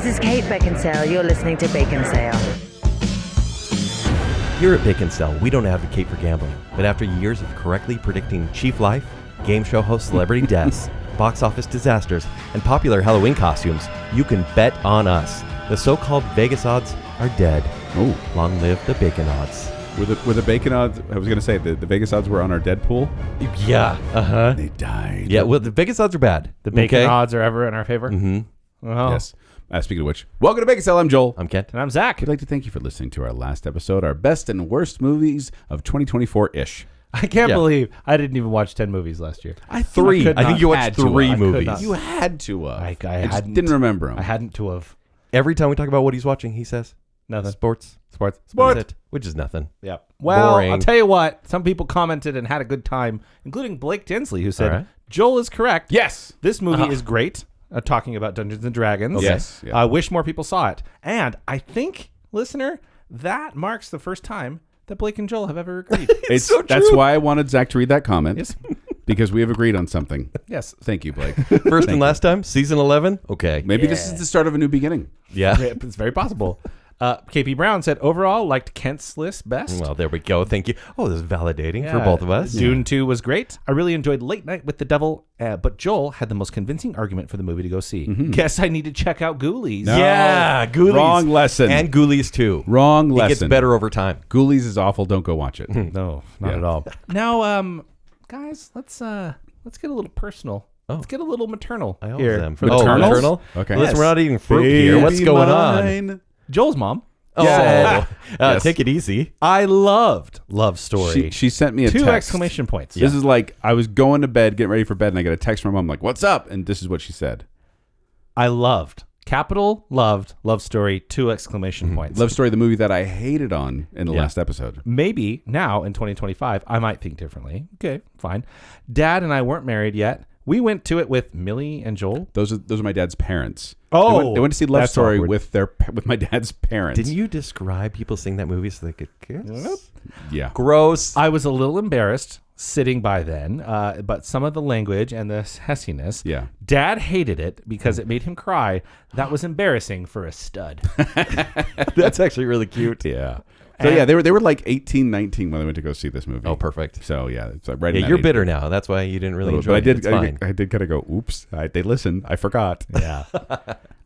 This is Kate Baconsale. You're listening to Baconsale. Here at Baconsale, we don't advocate for gambling, but after years of correctly predicting Chief Life, game show host celebrity deaths, box office disasters, and popular Halloween costumes, you can bet on us. The so-called Vegas odds are dead. Oh, long live the bacon odds. Were the bacon odds? I was going to say the Vegas odds were on our dead pool. Yeah. They died. Yeah. Well, the Vegas odds are bad. The bacon odds are ever in our favor. Mm-hmm. Oh. Yes. Speaking of which, welcome to Baconsale. I'm Joel. I'm Kent. And I'm Zack. We'd like to thank you for listening to our last episode, our best and worst movies of 2024-ish. I can't believe I didn't even watch 10 movies last year. I think you watched three movies. You had to. I just didn't remember them. I hadn't to have. Every time we talk about what he's watching, he says Nothing. Sports. Sports. That's it, which is nothing. Yep. Well, Boring. I'll tell you what. Some people commented and had a good time, including Blake Tinsley, who said, All right. Joel is correct. Yes. This movie is great. Talking about Dungeons and Dragons. Okay. Yes. Yeah. I wish more people saw it. And I think, listener, that marks the first time that Blake and Joel have ever agreed. It's so true. That's why I wanted Zach to read that comment. Yes. Because we have agreed on something. Yes. Thank you, Blake. First and last time, season 11. Okay. Maybe this is the start of a new beginning. Yeah. It's very possible. KP Brown said, overall, liked Kent's list best. Well, there we go. Thank you. Oh, this is validating for both of us. Dune 2 was great. I really enjoyed Late Night with the Devil, but Joel had the most convincing argument for the movie to go see. Guess I need to check out Ghoulies. No. Yeah, Ghoulies. Wrong lesson. And Ghoulies too. Wrong It lesson. gets better over time. Ghoulies is awful. Don't go watch it. No, not at all. Now, guys, let's get a little personal. Let's get a little maternal I always here. am. Maternals? Maternal? Okay. Listen, Yes. we're not eating fruit here. What's going on? Joel's mom. Oh, Yes. take it easy. I loved Love Story. She sent me a 2 text. exclamation points. This is like, I was going to bed, getting ready for bed, and I got a text from my mom like, what's up? And this is what she said. I loved. Capital loved Love Story, 2 exclamation points. Love Story, the movie that I hated on in the last episode. Maybe now in 2025, I might think differently. Okay, fine. Dad and I weren't married yet. We went to it with Millie and Joel. Those are my dad's parents. Oh, they went to see Love that's Story awkward. with my dad's parents. Didn't you describe people seeing that movie so they could kiss? Yeah. Gross. I was a little embarrassed sitting by then, but some of the language and the hessiness. Yeah. Dad hated it because it made him cry. That was embarrassing for a stud. That's actually really cute. Yeah. So yeah, they were like 18, 19 when they went to go see this movie. Oh, perfect. So yeah, it's like right. in Yeah, that you're age. bitter now. That's why you didn't really enjoy But it. It's fine. I did kind of go, oops. They listened. I forgot. Yeah.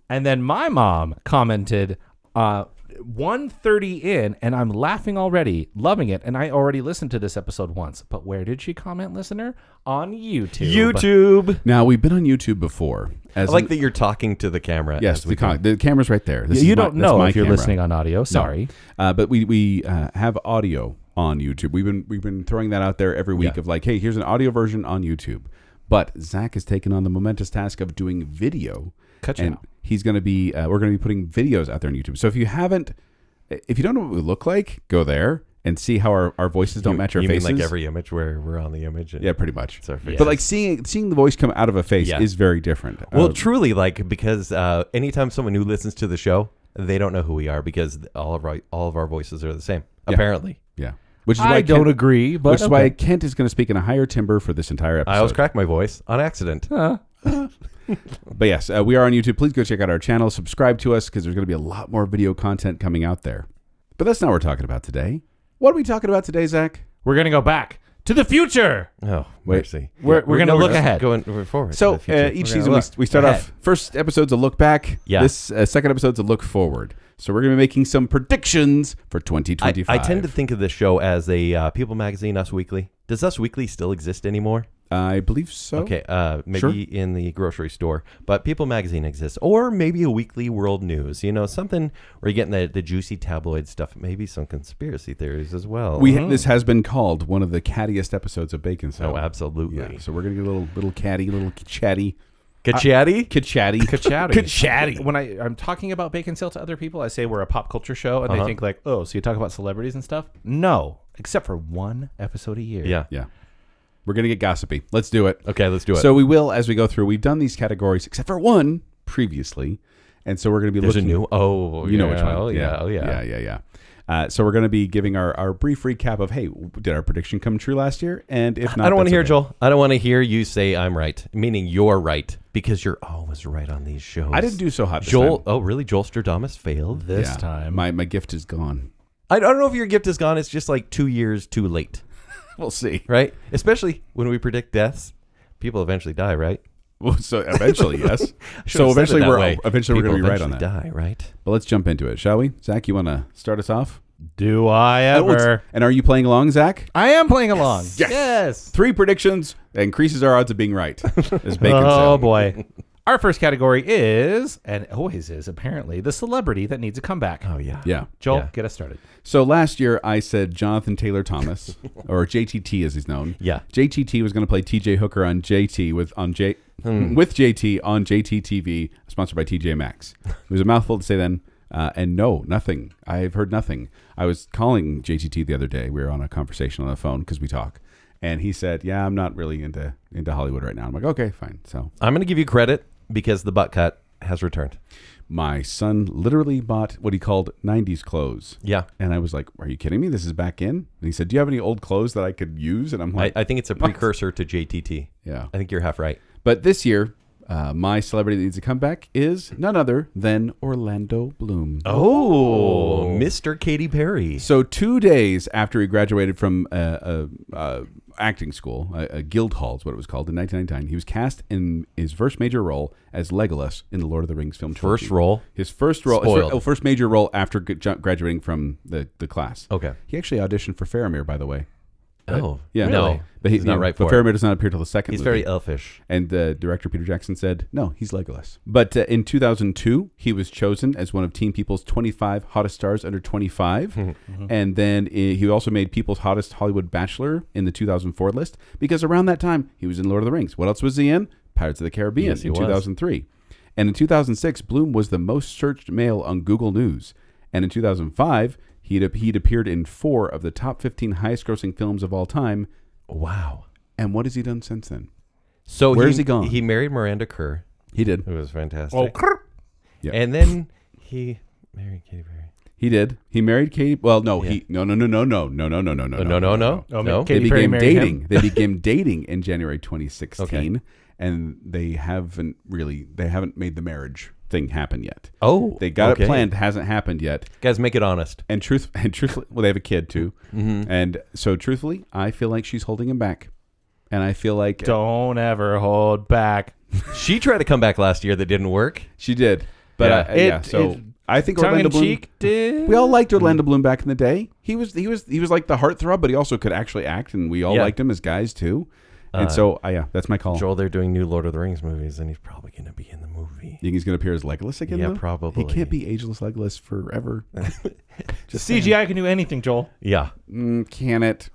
And then my mom commented, 1:30 in, and I'm laughing already, loving it. And I already listened to this episode once. But where did she comment, listener? On YouTube. YouTube. Now we've been on YouTube before. I like that you're talking to the camera. Yes, as we go. the camera's right there. This You is don't that's know my if you're camera. listening on audio. Sorry. But we have audio on YouTube. We've been throwing that out there every week of like, hey, here's an audio version on YouTube. But Zach has taken on the momentous task of doing video. Ka-chow. He's going to be we're going to be putting videos out there on YouTube. So if you don't know what we look like, go there and see how our voices don't match our you faces. mean like every image where we're on the image? And Yeah, pretty much. it's our face. But like seeing the voice come out of a face Yeah. is very different. Well, truly, like, because anytime someone who listens to the show, they don't know who we are because all of our voices are the same. Yeah. Apparently, yeah. Which is I why don't agree, but which is why Kent is going to speak in a higher timbre for this entire episode. I always crack my voice on accident. But yes, we are on YouTube. Please go check out our channel. Subscribe to us because there's going to be a lot more video content coming out there. But that's not what we're talking about today. What are we talking about today, Zach? we're going to go back to the future. Oh, Wait. mercy. We're going to look ahead. Going forward. So to the future. each We're season gonna we start ahead. off, first episode's a look back. Yeah. This second episode's a look forward. So we're going to be making some predictions for 2025. I tend to think of this show as a People Magazine, Us Weekly. Does Us Weekly still exist anymore? I believe so. Okay, maybe Sure. in the grocery store, but People Magazine exists, or maybe a weekly world news. You know, something where you're getting the juicy tabloid stuff. Maybe some conspiracy theories as well. This has been called one of the cattiest episodes of Baconsale. Oh, absolutely. Yeah. So we're gonna get a little catty, little chatty, Chatty? chatty. Ka-chowdy. When I'm talking about Baconsale to other people, I say we're a pop culture show, and they think like, oh, so you talk about celebrities and stuff? No, except for one episode a year. Yeah. Yeah. We're gonna get gossipy. Let's do it. Okay, let's do it. So we will, as we go through. We've done these categories except for one previously, and so we're gonna be There's looking. a new. Oh, You know yeah, which one? Oh yeah. Oh yeah. Yeah. So we're going to be giving our brief recap of, hey, did our prediction come true last year? And if not, I don't want to that's hear okay. Joel. I don't want to hear you say I'm right, meaning you're right. Because you're always right on these shows. I didn't do so hot this Joel. time. Oh, really? Joelstradomus failed. This time. My gift is gone. I don't know if your gift is gone. It's just like 2 years too late, We'll see. right? Especially when we predict deaths. People eventually die, right? Well, so eventually, yes. Should've So said it eventually that we're way. going to People be right on eventually that. Die, right? But let's jump into it, shall we? Zach, you want to start us off? Do I ever? And are you playing along, Zach? I am playing along. Yes. 3 predictions that increases our odds of being right. As Bacon Oh said. boy. Our first category is, and always is apparently, the celebrity that needs a comeback. Oh, yeah. Yeah. Joel, Yeah. get us started. So last year I said Jonathan Taylor Thomas, or JTT as he's known. Yeah. JTT was going to play TJ Hooker on JT with JT on JT TV, sponsored by TJ Maxx. It was a mouthful to say then, and no, nothing. I've heard nothing. I was calling JTT the other day. We were on a conversation on the phone because we talk, and he said, "Yeah, I'm not really into Hollywood right now." I'm like, "Okay, fine." So I'm going to give you credit because the butt cut has returned. my son literally bought what he called 90s clothes. Yeah. And I was like, are you kidding me? This is back in? And he said, do you have any old clothes that I could use? And I'm like, I think it's a precursor to JTT. yeah. I think you're half right. But this year, my celebrity that needs to come back is none other than Orlando Bloom. Oh, Mr. Katy Perry. So 2 days after he graduated from acting school, Guildhall is what it was called, in 1999, he was cast in his first major role as Legolas in the Lord of the Rings film trilogy. First role? His first role, Spoiled. first major role after graduating from the class. Okay. He actually auditioned for Faramir, by the way. Oh, Yeah, no. But He's not right But for it. Faramir does not appear till the second He's movie. very elfish. And the director, Peter Jackson, said, no, he's Legolas. But in 2002, he was chosen as one of Teen People's 25 hottest stars under 25. And then he also made People's Hottest Hollywood Bachelor in the 2004 list, because around that time, he was in Lord of the Rings. What else was he in? Pirates of the Caribbean Yes, he in was. 2003. And in 2006, Bloom was the most searched male on Google News. And in 2005, he'd appeared in 4 of the top 15 highest-grossing films of all time. Wow. And what has he done since then? So Where's he gone? He married Miranda Kerr, He did. who was fantastic. Oh, Yeah. And then he married Katy Perry. He did. He married Katy. Well, no, Yeah. he no. Oh, Oh, They Katy Perry began married dating. him? They began dating in January 2016, Okay. and they haven't made the marriage thing happen yet. Oh, They got okay. it planned, hasn't happened yet. Guys, make it honest. And truthfully, well, they have a kid too. And so truthfully, I feel like she's holding him back, and I feel like Don't ever hold back. She tried to come back last year. That didn't work. she did. But Yeah. I think Tongue Orlando in Bloom. cheek, did. We all liked Orlando Bloom back in the day. He was like the heartthrob, but he also could actually act, and we all Yeah. liked him as guys too. And so, that's my call. Joel, they're doing new Lord of the Rings movies, and he's probably going to be in the movie. You think he's going to appear as Legolas again? Yeah, though? probably. He can't be ageless Legolas forever. Just CGI can do anything, Joel. Yeah. Can it?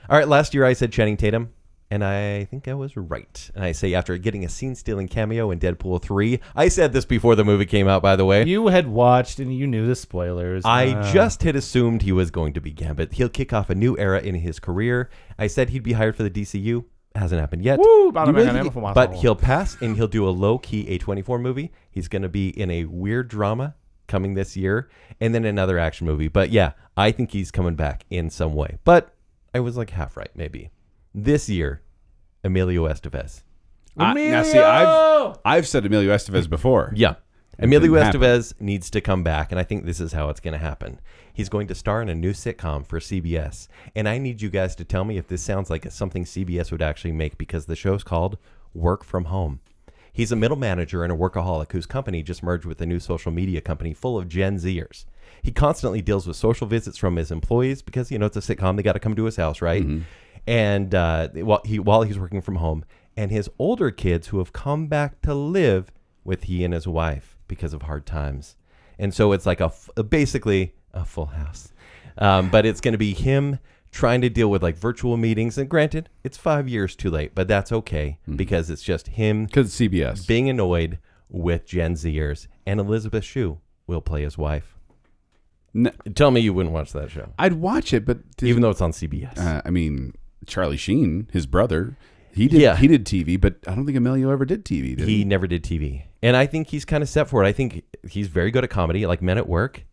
All right. Last year I said Channing Tatum, and I think I was right. And I say after getting a scene-stealing cameo in Deadpool 3, I said this before the movie came out, by the way. You had watched and you knew the spoilers. I just had assumed he was going to be Gambit. He'll kick off a new era in his career. I said he'd be hired for the DCU. Hasn't happened yet. Woo, But he'll pass, and he'll do a low-key A24 movie. He's going to be in a weird drama coming this year, and then another action movie. But yeah, I think he's coming back in some way. But I was like half right, maybe. This year, Emilio Estevez. Now see, I've said Emilio Estevez before. Yeah. It Emilio didn't happen. Estevez needs to come back, and I think this is how it's going to happen. He's going to star in a new sitcom for CBS, and I need you guys to tell me if this sounds like something CBS would actually make, because the show's called Work From Home. He's a middle manager and a workaholic whose company just merged with a new social media company full of Gen Zers. He constantly deals with social visits from his employees because, it's a sitcom. They got to come to his house, right? And while he's working from home, and his older kids who have come back to live with he and his wife because of hard times. And so it's like basically a full house. But it's going to be him trying to deal with like virtual meetings. And granted, it's 5 years too late, but that's okay because it's just him Because it's CBS. being annoyed with Gen Zers. And Elizabeth Shue will play his wife. Tell me you wouldn't watch that show. I'd watch it, but Even though it's on CBS. Charlie Sheen, his brother, he did TV, but I don't think Emilio ever did TV. Did He never did TV. And I think he's kind of set for it. I think he's very good at comedy, like Men at Work.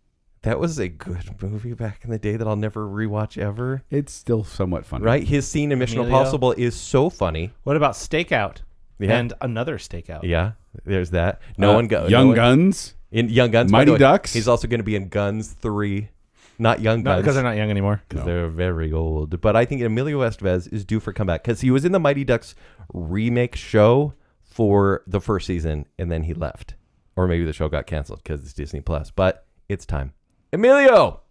That was a good movie back in the day that I'll never rewatch ever. It's still somewhat funny, Right? His scene in Mission Emilio? Impossible is so funny. What about Stakeout? and another stakeout. Yeah, there's that. No one goes. Young Guns. In Young Guns. by Mighty the way, Ducks. He's also going to be in Guns 3. Not Young Guns. Because they're not young anymore. Because they're very old. But I think Emilio Estevez is due for comeback because he was in the Mighty Ducks remake show for the first season and then he left. Or maybe the show got canceled because it's Disney Plus. But it's time. Emilio!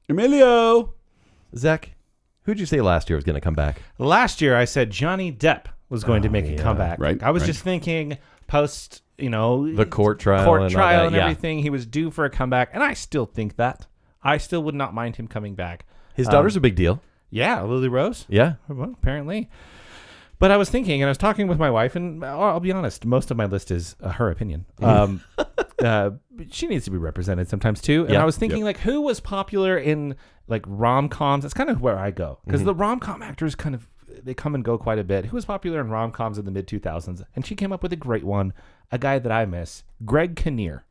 Zach, who'd you say last year was going to come back? Last year, I said Johnny Depp was going to make a comeback. Right, I was right. just thinking post, The court trial and all that, and yeah. everything. He was due for a comeback, and I still think that. I still would not mind him coming back. His daughter's a big deal. Yeah, Lily Rose. Yeah. Well, apparently. But I was thinking, and I was talking with my wife, and I'll be honest, most of my list is her opinion. She needs to be represented sometimes too. And Yeah. I was thinking, like, who was popular in like rom-coms? That's kind of where I go because the rom-com actors they come and go quite a bit. Who was popular in rom-coms in the mid-2000s? And she came up with a great one, a guy that I miss, Greg Kinnear.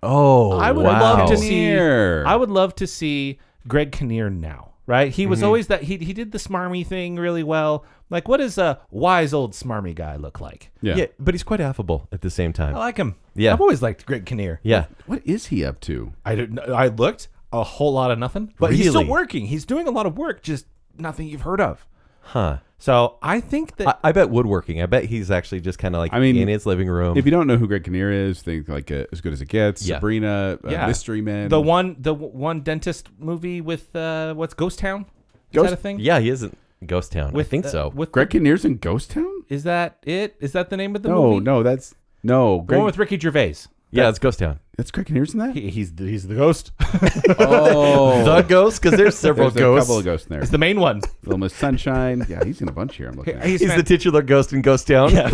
Oh, I would wow. love to see. Kinnear. I would love to see Greg Kinnear now. Right? He was always that. He did the smarmy thing really well. Like, what does a wise old smarmy guy look like? Yeah. But he's quite affable at the same time. I like him. Yeah. I've always liked Greg Kinnear. Yeah. What is he up to? I didn't. I looked a whole lot of nothing, but he's still Really? working. He's doing a lot of work, just nothing you've heard of. Huh. So I think that I bet woodworking. I bet he's actually just kind of like I mean, in his living room. If you don't know who Greg Kinnear is, think like As Good as It Gets, Yeah. Sabrina, Mystery Man. the one dentist movie with what's Ghost Town? Is Ghost- that a thing? Yeah, he is in Ghost Town. I think so. With Greg Kinnear's in Ghost Town? is that it? Is that the name of the No, movie? no, that's The one Greg, with Ricky Gervais. Yeah, it's Ghost Town. that's Greg Kinnear's in that. He's the ghost. Oh, The ghost? Because there's several there's a ghosts. couple of ghosts in there. It's the main one. Film is Sunshine. Yeah, he's in a bunch here. I'm looking. At. He's the titular ghost in Ghost Town. Yeah.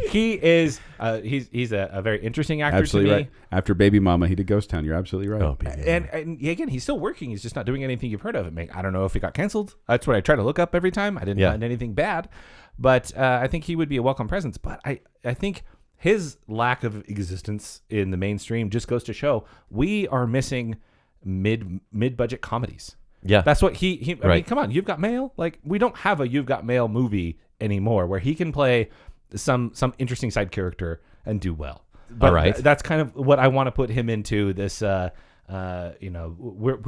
He is. He's a very interesting actor Absolutely to me. right. After Baby Mama, he did Ghost Town. You're absolutely right. Oh, baby. And again, he's still working. He's just not doing anything you've heard of. I don't know if it got canceled. That's what I try to look up every time. I didn't find anything bad, but I think he would be a welcome presence. But I think his lack of existence in the mainstream just goes to show we are missing mid-budget comedies. Yeah. That's what he I Right. mean, come on, You've Got Mail. Like, we don't have a You've Got Mail movie anymore where he can play some interesting side character and do well. But All right. that's kind of what I want to put him into. This, we're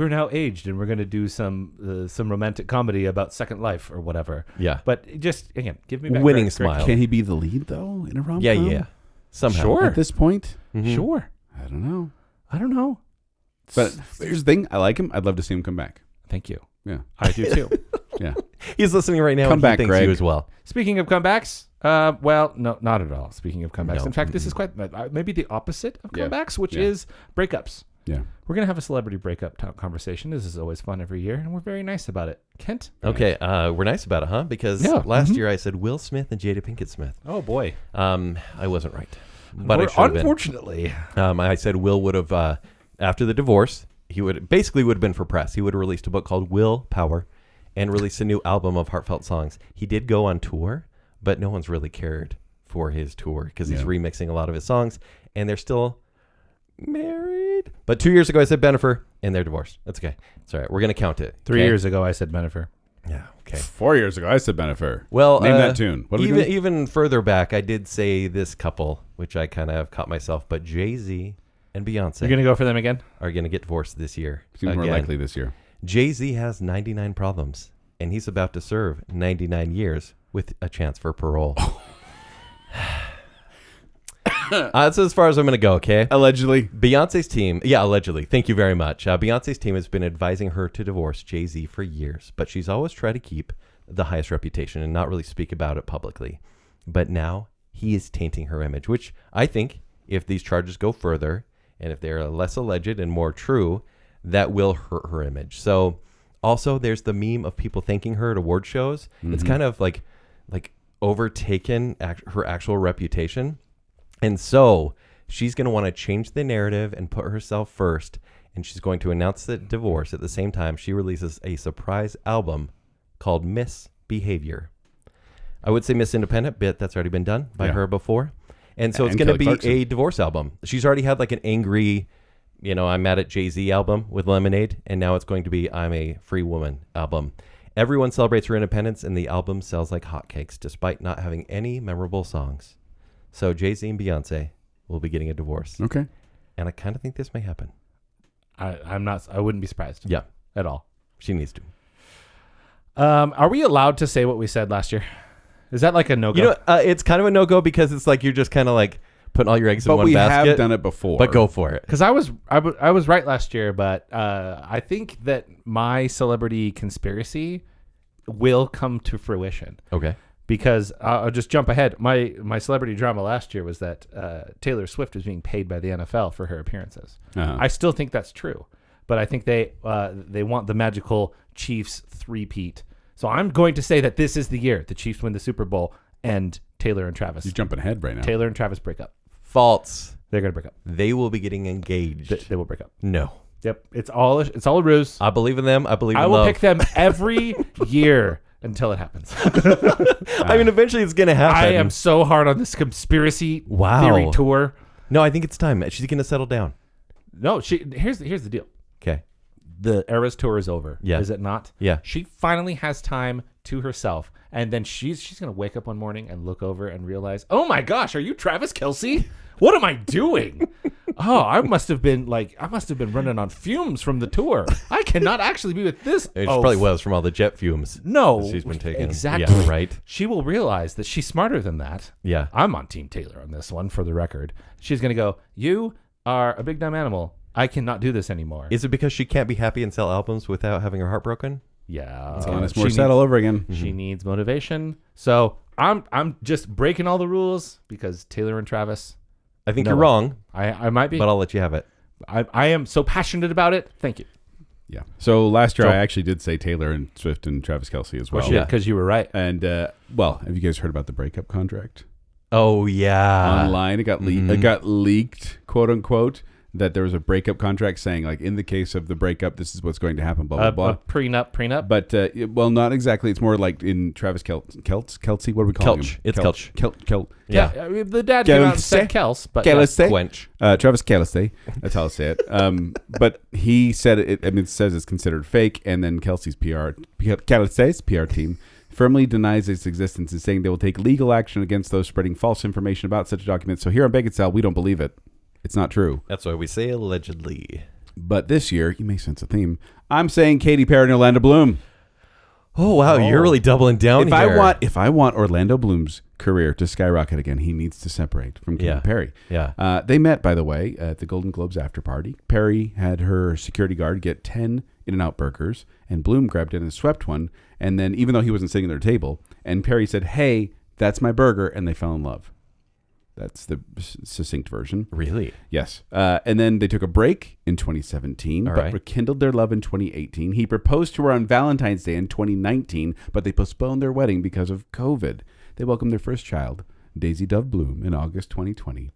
now aged and we're going to do some romantic comedy about Second Life or whatever. Yeah. But just again, give me back Winning Greg- smile. Can he be the lead though in a rom-com? Yeah. Somehow. Sure. At this point, Sure. I don't know. I don't know. But here's the thing: I like him. I'd love to see him come back. Thank you. Yeah, I do too. yeah. He's listening right now. Come and back, he thinks Greg. you as well. Speaking of comebacks, well, no, not at all. Speaking of comebacks, No. in fact, this is quite maybe the opposite of Yeah. comebacks, which Yeah. is breakups. Yeah. We're gonna have a celebrity breakup conversation. This is always fun every year, and we're very nice about it. Kent? Okay, we're nice about it, huh? Because Yeah. last year I said Will Smith and Jada Pinkett Smith. Oh boy, I wasn't right, but I should have been. unfortunately. I said Will would have, after the divorce, he would have been for press. He would have released a book called Will Power and released a new album of heartfelt songs. He did go on tour, but no one's really cared for his tour because he's remixing a lot of his songs, and they're still married. But 2 years ago, I said Bennifer, and they're divorced. That's okay. It's all right. We're going to count it. 3 okay? years ago, I said Bennifer. Yeah, okay. 4 years ago, I said Bennifer. Well, name that tune. What are we doing? even further back, I did say this couple, which I kind of caught myself, but Jay-Z and Beyonce You're gonna go for them again? are going to get divorced this year. Seems more Again. likely this year. Jay-Z has 99 problems, and he's about to serve 99 years with a chance for parole. That's as far as I'm going to go, okay? Allegedly. Beyonce's team, allegedly. Thank you very much. Beyonce's team has been advising her to divorce Jay-Z for years, but she's always tried to keep the highest reputation and not really speak about it publicly. But now he is tainting her image, which I think if these charges go further and if they're less alleged and more true, that will hurt her image. So also there's the meme of people thanking her at award shows. It's kind of like overtaken her actual reputation. And so she's going to want to change the narrative and put herself first. And she's going to announce the divorce at the same time she releases a surprise album called Misbehavior. I would say Miss Independent, but that's already been done by her before. And so it's And going to Kelly be Clarkson. a divorce album. She's already had like an angry, I'm mad at Jay-Z album with Lemonade. And now it's going to be I'm a Free Woman album. Everyone celebrates her independence, and the album sells like hotcakes, despite not having any memorable songs. So Jay-Z and Beyonce will be getting a divorce. Okay. And I kind of think this may happen. I'm not. I wouldn't be surprised. Yeah. At all. She needs to. Are we allowed to say what we said last year? Is that like a no-go? You know, it's kind of a no-go because it's like you're just kind of like putting all your eggs in one basket. But we have done it before. But go for it. Because I was right last year, but I think that my celebrity conspiracy will come to fruition. Okay. Because I'll just jump ahead. My celebrity drama last year was that Taylor Swift was being paid by the NFL for her appearances. Uh-huh. I still think that's true, but I think they want the magical Chiefs three-peat. So I'm going to say that this is the year the Chiefs win the Super Bowl and Taylor and Travis. You're jumping ahead right now. Taylor and Travis break up. False. They're going to break up. They will be getting engaged. They will break up. No. Yep. It's all a ruse. I believe in them. I believe in I will love. pick them every year until it happens. I mean, eventually it's going to happen. I am so hard on this conspiracy theory tour. No, I think it's time. She's going to settle down. No, here's the deal. Okay. The Eras tour is over. Yeah. Is it not? Yeah. She finally has time to herself. And then she's going to wake up one morning and look over and realize, oh my gosh, are you Travis Kelce? What am I doing? Oh, I must have been running on fumes from the tour. I cannot actually be with this. It probably was from all the jet fumes. No. She's been taking. Exactly. Yeah, right. She will realize that she's smarter than that. Yeah. I'm on Team Taylor on this one, for the record. She's going to go, you are a big dumb animal. I cannot do this anymore. Is it because she can't be happy and sell albums without having her heart broken? Yeah. It's Alanis Morissette all over again. She needs motivation. So I'm just breaking all the rules because Taylor and Travis. I think you're wrong. I might be. But I'll let you have it. I am so passionate about it. Thank you. Yeah. So last year I actually did say Taylor and Swift and Travis Kelce as well. Well, because you were right. And well, have you guys heard about the breakup contract? Oh yeah. Online, it got leaked. It got leaked, quote unquote, that there was a breakup contract saying, like, in the case of the breakup, this is what's going to happen. Blah blah blah. A prenup. But well, not exactly. It's more like in Travis Kelce. What are we calling him? It's Kelch. Kelch. Yeah. I mean, the dad came out and said Kels, but Kelce. Quench. Travis Kelce. That's how I say it. But he said it. I mean, it says it's considered fake, and then Kelce's Kelce's PR team firmly denies its existence and saying they will take legal action against those spreading false information about such documents. So here on Baconsale, we don't believe it. It's not true. That's why we say allegedly. But this year, you may sense a theme. I'm saying Katy Perry and Orlando Bloom. Oh wow, you're really doubling down here. If I want Orlando Bloom's career to skyrocket again, he needs to separate from Katy Perry. Yeah. They met, by the way, at the Golden Globes after party. Perry had her security guard get 10 In-N-Out burgers, and Bloom grabbed it and swept one. And then, even though he wasn't sitting at their table, and Perry said, "Hey, that's my burger," and they fell in love. That's the succinct version. Really? Yes. And then they took a break in 2017, but rekindled their love in 2018. He proposed to her on Valentine's Day in 2019, but they postponed their wedding because of COVID. They welcomed their first child, Daisy Dove Bloom, in August 2020.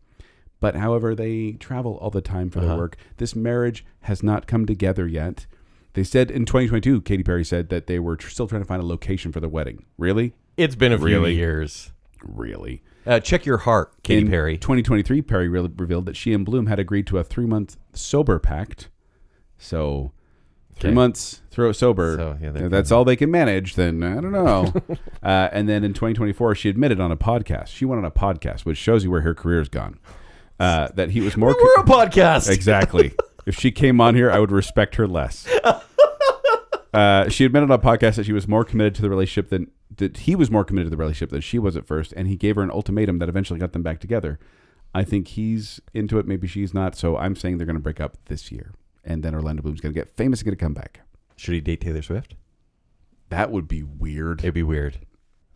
But however, they travel all the time for their work. This marriage has not come together yet. They said in 2022, Katy Perry said that they were still trying to find a location for their wedding. Really? It's been a few years. Really? Check your heart, Katy Perry. In 2023, Perry revealed that she and Bloom had agreed to a 3-month sober pact. So, 3 months sober. So, that's all they can manage, then I don't know. And then in 2024, she admitted on a podcast. She went on a podcast, which shows you where her career's gone. That he was more... We're a podcast. Exactly. If she came on here, I would respect her less. She admitted on a podcast that she was more committed to the relationship that he was more committed to the relationship than she was at first, and he gave her an ultimatum that eventually got them back together. I think he's into it. Maybe she's not. So I'm saying they're going to break up this year, and then Orlando Bloom's going to get famous and going to come back. Should he date Taylor Swift? That would be weird. It'd be weird.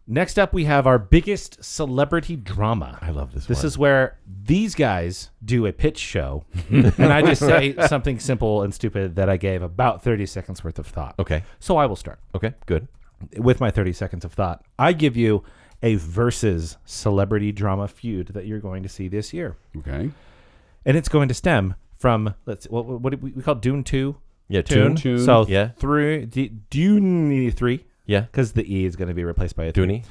Next up, we have our biggest celebrity drama. I love this. This is where these guys do a pitch show, and I just say something simple and stupid that I gave about 30 seconds worth of thought. Okay. So I will start. Okay, good. With my 30 seconds of thought, I give you a versus celebrity drama feud that you're going to see this year. Okay. And it's going to stem from, what did we call Dune 2? Yeah, Tune. So yeah. Dune 3. Yeah. Because the E is going to be replaced by a 3.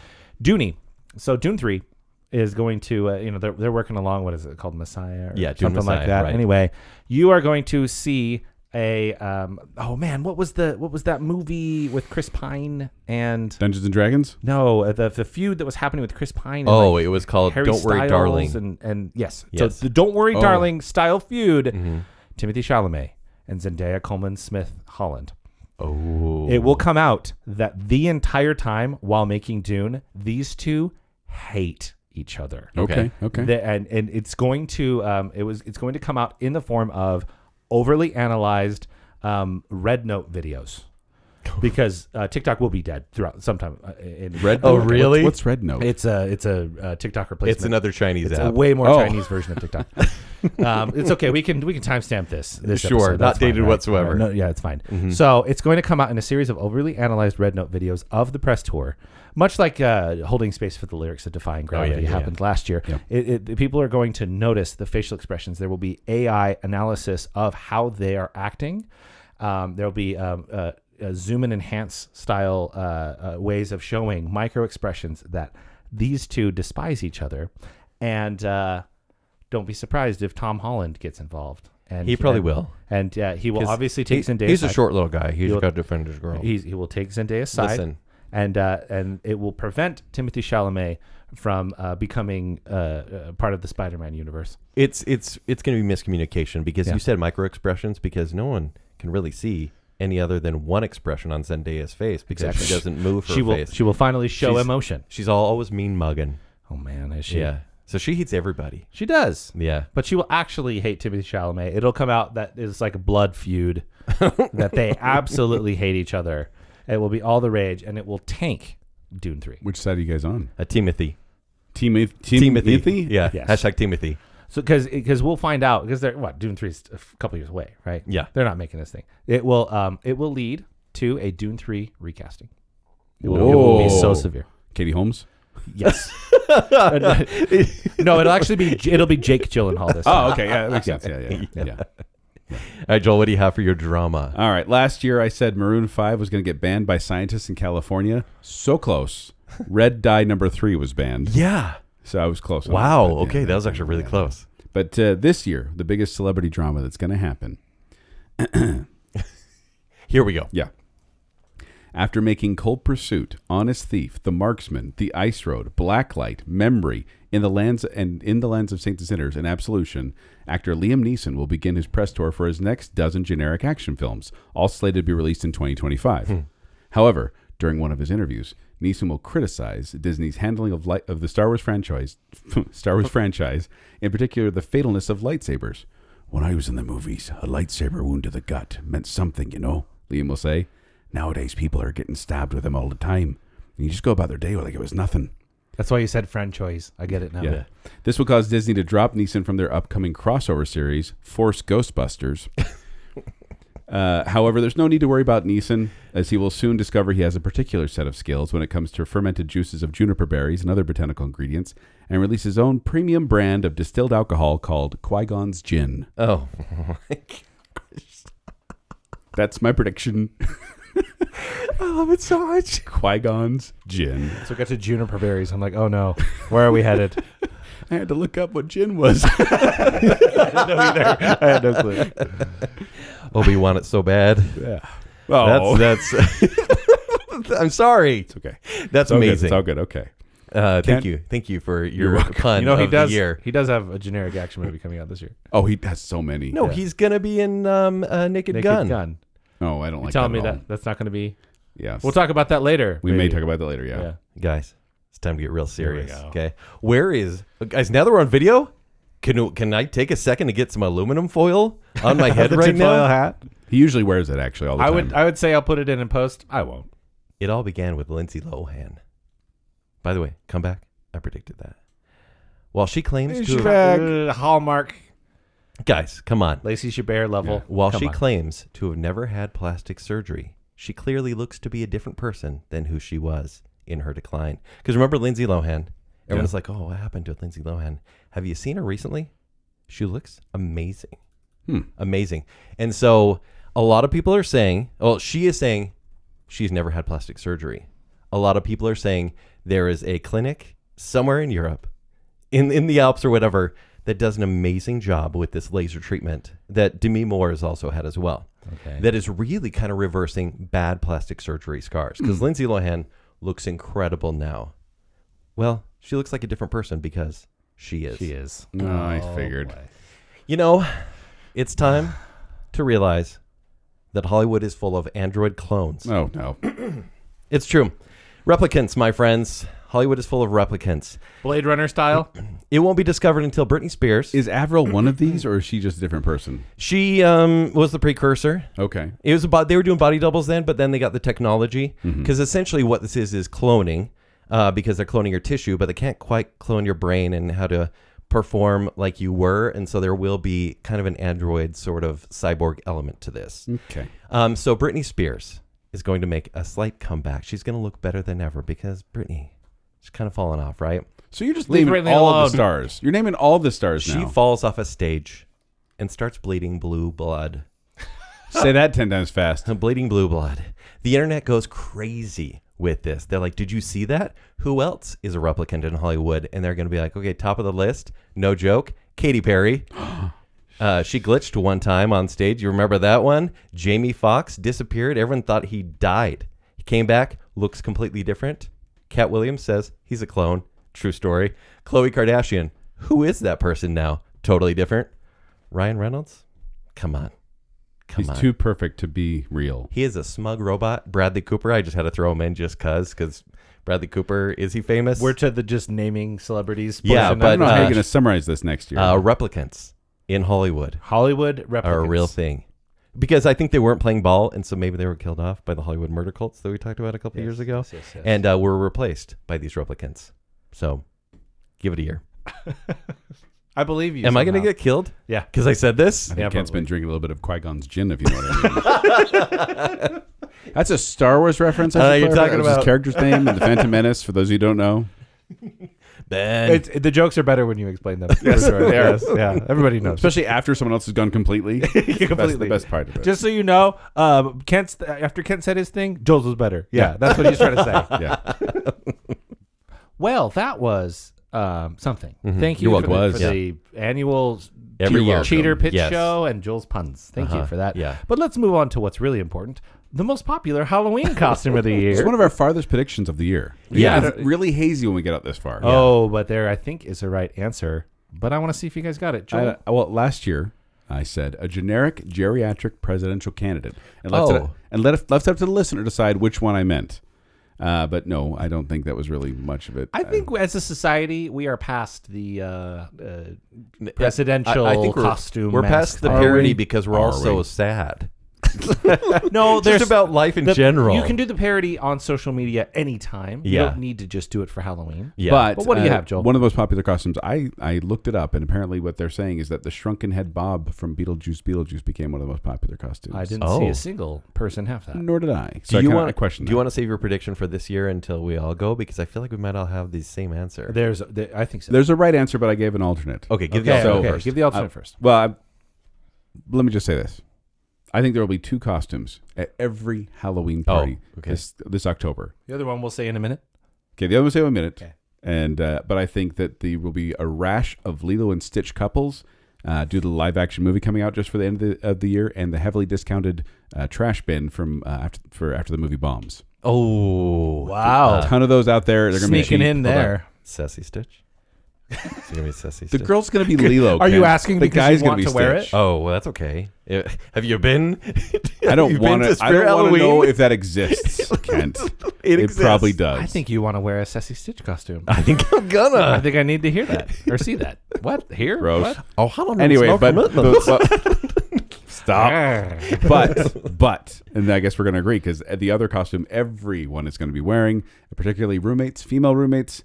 Dooney. So Dune 3 is going to, they're working along, what is it called, Messiah? Or yeah, Dune something Messiah, like that. Right. Anyway, you are going to see oh man, what was that movie with Chris Pine and Dungeons and Dragons? No, the feud that was happening with Chris Pine and it was called Harry Don't Worry, Styles Darling. and yes. Yes. So the Don't Worry Darling style feud, Mm-hmm. Timothy Chalamet and Zendaya Coleman Smith Holland. Oh. It will come out that the entire time while making Dune, these two hate each other. Okay. And it's going to it's going to come out in the form of overly analyzed Red Note videos, because TikTok will be dead throughout sometime in Red Note? Oh, really? What's Red Note? It's a TikTok replacement. It's another Chinese It's a app. way more Chinese version of TikTok. It's okay. We can timestamp this. Sure, episode. not That's fine, dated right? whatsoever. No, yeah, it's fine. So it's going to come out in a series of overly analyzed Red Note videos of the press tour, much like Holding Space for the Lyrics of Defying Gravity happened last year. Yeah. People are going to notice the facial expressions. There will be AI analysis of how they are acting. There will be zoom and enhance style ways of showing micro expressions that these two despise each other. And don't be surprised if Tom Holland gets involved. And He probably will. And he will obviously take Zendaya He's a aside. short little guy. He's He'll- got to defend his girl. He will take Zendaya aside. Listen. And it will prevent Timothy Chalamet from becoming part of the Spider-Man universe. It's going to be miscommunication because you said micro expressions, because no one can really see any other than one expression on Zendaya's face because she doesn't move her face. She will finally show She's- emotion. She's always mean mugging. Oh man, is she? Yeah. So she hates everybody. She does. Yeah. But she will actually hate Timothy Chalamet. It'll come out that it's like a blood feud, that they absolutely hate each other. It will be all the rage, and it will tank Dune 3. Which side are you guys on? Timothy. Timothy? Yeah. Yes. Hashtag Timothy. So because we'll find out, because Dune 3 is a couple years away, right? Yeah. They're not making this thing. It will lead to a Dune 3 recasting. It will be so severe. Katie Holmes? Yes. No, it'll be Jake Gyllenhaal this time. Oh, okay. Yeah, that makes sense. Yeah. All right, Joel, what do you have for your drama? All right. Last year, I said Maroon 5 was going to get banned by scientists in California. So close. Red Dye number 3 was banned. Yeah. So I was close. on Wow. that, but Okay, that was actually really close. But this year, the biggest celebrity drama that's going to happen. Here we go. Yeah. After making Cold Pursuit, Honest Thief, The Marksman, The Ice Road, Blacklight, Memory, In the Lands of Saints and Sinners, and Absolution, actor Liam Neeson will begin his press tour for his next dozen generic action films, all slated to be released in 2025. However, during one of his interviews, Neeson will criticize Disney's handling of the Star Wars franchise, in particular the fatalness of lightsabers. When I was in the movies, a lightsaber wound to the gut meant something, Liam will say. Nowadays, people are getting stabbed with them all the time. And you just go about their day like it was nothing. That's why you said franchise. I get it now. Yeah. This will cause Disney to drop Neeson from their upcoming crossover series, Force Ghostbusters. However, there's no need to worry about Neeson, as he will soon discover he has a particular set of skills when it comes to fermented juices of juniper berries and other botanical ingredients, and release his own premium brand of distilled alcohol called Qui-Gon's Gin. Oh. That's my prediction. I love it so much. Qui-Gon's Gin. So we got to juniper berries. I'm like, oh no, where are we headed? I had to look up what gin was. I had no clue. Obi-Wan it so bad. Yeah. Oh, That's I'm sorry. it's okay. That's It's all good. amazing. It's all good. Okay. Thank you for your pun He of does. the year. He does have a generic action movie coming out this year. Oh, he has so many. No, he's gonna be in Naked Gun. Oh, I don't like Telling that me at all. that's not going to be. Yes. We'll talk about that later. We may maybe. talk about that later, yeah. Guys, it's time to get real Here we serious. go. Okay, guys? Now that we're on video, can I take a second to get some aluminum foil on my head right now? hat. He usually wears it actually all the time. I would say I'll put it in post. I won't. It all began with Lindsay Lohan. By the way, come back. I predicted that. While she claims to Hallmark. guys, come on. Lacey Chabert level. Yeah. While Come she on. claims to have never had plastic surgery, she clearly looks to be a different person than who she was in her decline. Because remember Lindsay Lohan? Everyone's like, oh, what happened to Lindsay Lohan? Have you seen her recently? She looks amazing. Amazing. And so a lot of people are saying, well, she is saying she's never had plastic surgery. A lot of people are saying there is a clinic somewhere in Europe, in the Alps or whatever, that does an amazing job with this laser treatment that Demi Moore has also had as well. Okay. That is really kind of reversing bad plastic surgery scars. Because Lindsay Lohan looks incredible now. Well, she looks like a different person because she is. She is. No, I figured. Boy. You know, it's time to realize that Hollywood is full of android clones. Oh, no. It's true. Replicants, my friends. Hollywood is full of replicants. Blade Runner style. It won't be discovered until Britney Spears. Is Avril one of these, or is she just a different person? She was the precursor. Okay. It was about, they were doing body doubles then, but then they got the technology. Because essentially what this is cloning, because they're cloning your tissue, but they can't quite clone your brain and how to perform like you were. And so there will be kind of an android sort of cyborg element to this. Okay. So Britney Spears is going to make a slight comeback. She's going to look better than ever because Britney, she's kind of fallen off, right? So you're just Leave naming Britney all alone. of the stars. You're naming all the stars She now. falls off a stage and starts bleeding blue blood. Say that 10 times fast. Bleeding blue blood. The internet goes crazy with this. They're like, did you see that? Who else is a replicant in Hollywood? And they're going to be like, okay, top of the list, no joke, Katy Perry. She glitched one time on stage. You remember that one? Jamie Foxx disappeared. Everyone thought he died. He came back, looks completely different. Cat Williams says he's a clone. True story. Khloe Kardashian. Who is that person now? Totally different. Ryan Reynolds? Come on. Come He's on. too perfect to be real. He is a smug robot. Bradley Cooper. I just had to throw him in just because Bradley Cooper, is he famous? We're to the just naming celebrities. Yeah, portion. but, I don't know how uh, you're going to summarize this next year. replicants in Hollywood Hollywood replicants are a real thing. Because I think they weren't playing ball, and so maybe they were killed off by the Hollywood murder cults that we talked about a couple years ago. yes. And were replaced by these replicants. So, give it a year. I believe you. Am I going to somehow. get killed? Yeah. Because I said this? I think yeah, Kent's probably. been drinking a little bit of Qui-Gon's gin, if you know what I mean. That's a Star Wars reference. I should You're clarify. talking That was his about- character's name in The Phantom Menace, for those of you who don't know. Ben. The jokes are better when you explain them. Yes, they are. Yeah, everybody knows. Especially after someone else has gone completely. That's the Completely. best part of it. Just so you know, after Kent said his thing, Joel's was better. Yeah, that's what he's trying to say. Yeah. Well, that was something. Mhm. Thank you You're for, welcome. for the annual Every year. cheater pitch Yes. show and Joel's puns. Thank you for that. Yeah. But let's move on to what's really important. The most popular Halloween costume of the year. It's one of our farthest predictions of the year. Yeah. It's really hazy when we get out this far. Oh, but there I think is the right answer. But I want to see if you guys got it. Joel? Well, last year I said a generic geriatric presidential candidate, and left it up to the listener to decide which one I meant. But no, I don't think that was really much of it. I think as a society, we are past the presidential I think costume. We're mask past the thing. parody because we're all Are so we? sad. No, Just there's about life in the- general. You can do the parody on social media anytime. You Yeah. don't need to just do it for Halloween. Yeah. But what do you have, Joel? One of the most popular costumes, I looked it up, and apparently what they're saying is that the shrunken head Bob from Beetlejuice became one of the most popular costumes. I didn't see Oh. a single person have that. Nor did I. So do you I want to question Do you want to save your prediction for this year until we all go? Because I feel like we might all have the same answer. I think so. There's a right answer, but I gave an alternate. Okay, give the Okay, alternate okay. first. Give the alternate first. Well, let me just say this. I think there will be two costumes at every Halloween party okay. this October. The other one we'll say in a minute. Okay, the other one will say in a minute. Okay. And but I think that there will be a rash of Lilo and Stitch couples due to the live action movie coming out just for the end of the year, and the heavily discounted trash bin from after the movie bombs. Oh, Wow. A ton of those out there. They're going to be Sneaking cheap. in there. Sassy Stitch. It's gonna be Sassy The Stitch. girl's going to be Lilo. Are you Ken. asking the because guy's you gonna want be to wear Stitch? it? Oh, well, that's okay. Have you been? I don't You've been want to to. I Spirit don't want to know Halloween? if that exists, Kent. It It exists. probably does. I think you want to wear a Sassy Stitch costume. I think I'm I gonna. think I need to hear that or see that. What? Here? Gross. What? Oh, I don't know. Anyway, It's no but commitment. stop. But, and I guess we're going to agree because the other costume everyone is going to be wearing, particularly roommates, female roommates.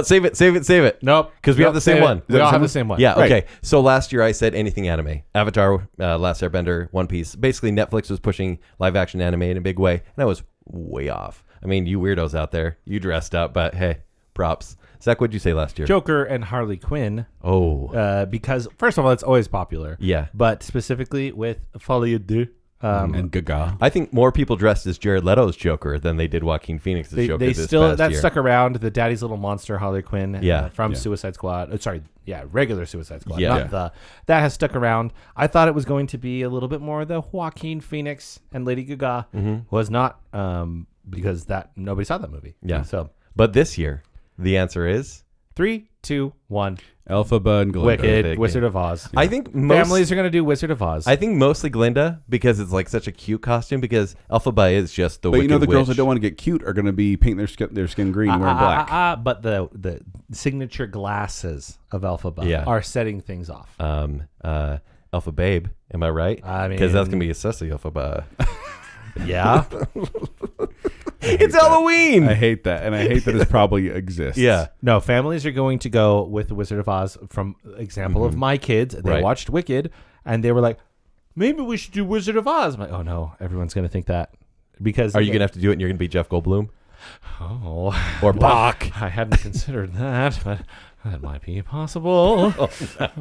Save it. Nope. Because we have the same one. We all have the same one. Yeah, Right. okay. So last year I said anything anime. Avatar, Last Airbender, One Piece. Basically, Netflix was pushing live action anime in a big way, and I was way off. I mean, you weirdos out there, you dressed up, but hey, props. Zach, what'd you say last year? Joker and Harley Quinn. Oh. Because, first of all, it's always popular. Yeah. But specifically with Folie à Deux, And Gaga. I think more people dressed as Jared Leto's Joker than they did Joaquin Phoenix's Joker They this still past that year. stuck around. The Daddy's Little Monster Harley Quinn, from Yeah. Suicide Squad. Regular Suicide Squad. Yeah. Not Yeah. that has stuck around. I thought it was going to be a little bit more the Joaquin Phoenix and Lady Gaga. Was not because nobody saw that movie. Yeah. So But this year, the answer is 3, 2, 1. Elphaba and Glinda. Wicked, Big, Wizard of Oz. I think Families are going to do Wizard of Oz. I think mostly Glinda because it's like such a cute costume because Elphaba is just the But you know, the Wicked girls Witch. that don't want to get cute are going to be painting their skin green and wearing black. But the signature glasses of Elphaba Yeah. are setting things off. Alpha Babe, am I right? I Because that's mean- gonna be a sassy Elphaba. Yeah. It's Halloween. I hate that, and I hate that it probably exists. Yeah. No, families are going to go with the Wizard of Oz. From example of my kids, they Right. watched Wicked, and they were like, "Maybe we should do Wizard of Oz." I'm like, "Oh no, everyone's going to think that." Because Are you gonna have to do it and you're gonna be Jeff Goldblum Oh, or Bach? I hadn't considered that, but that might be possible.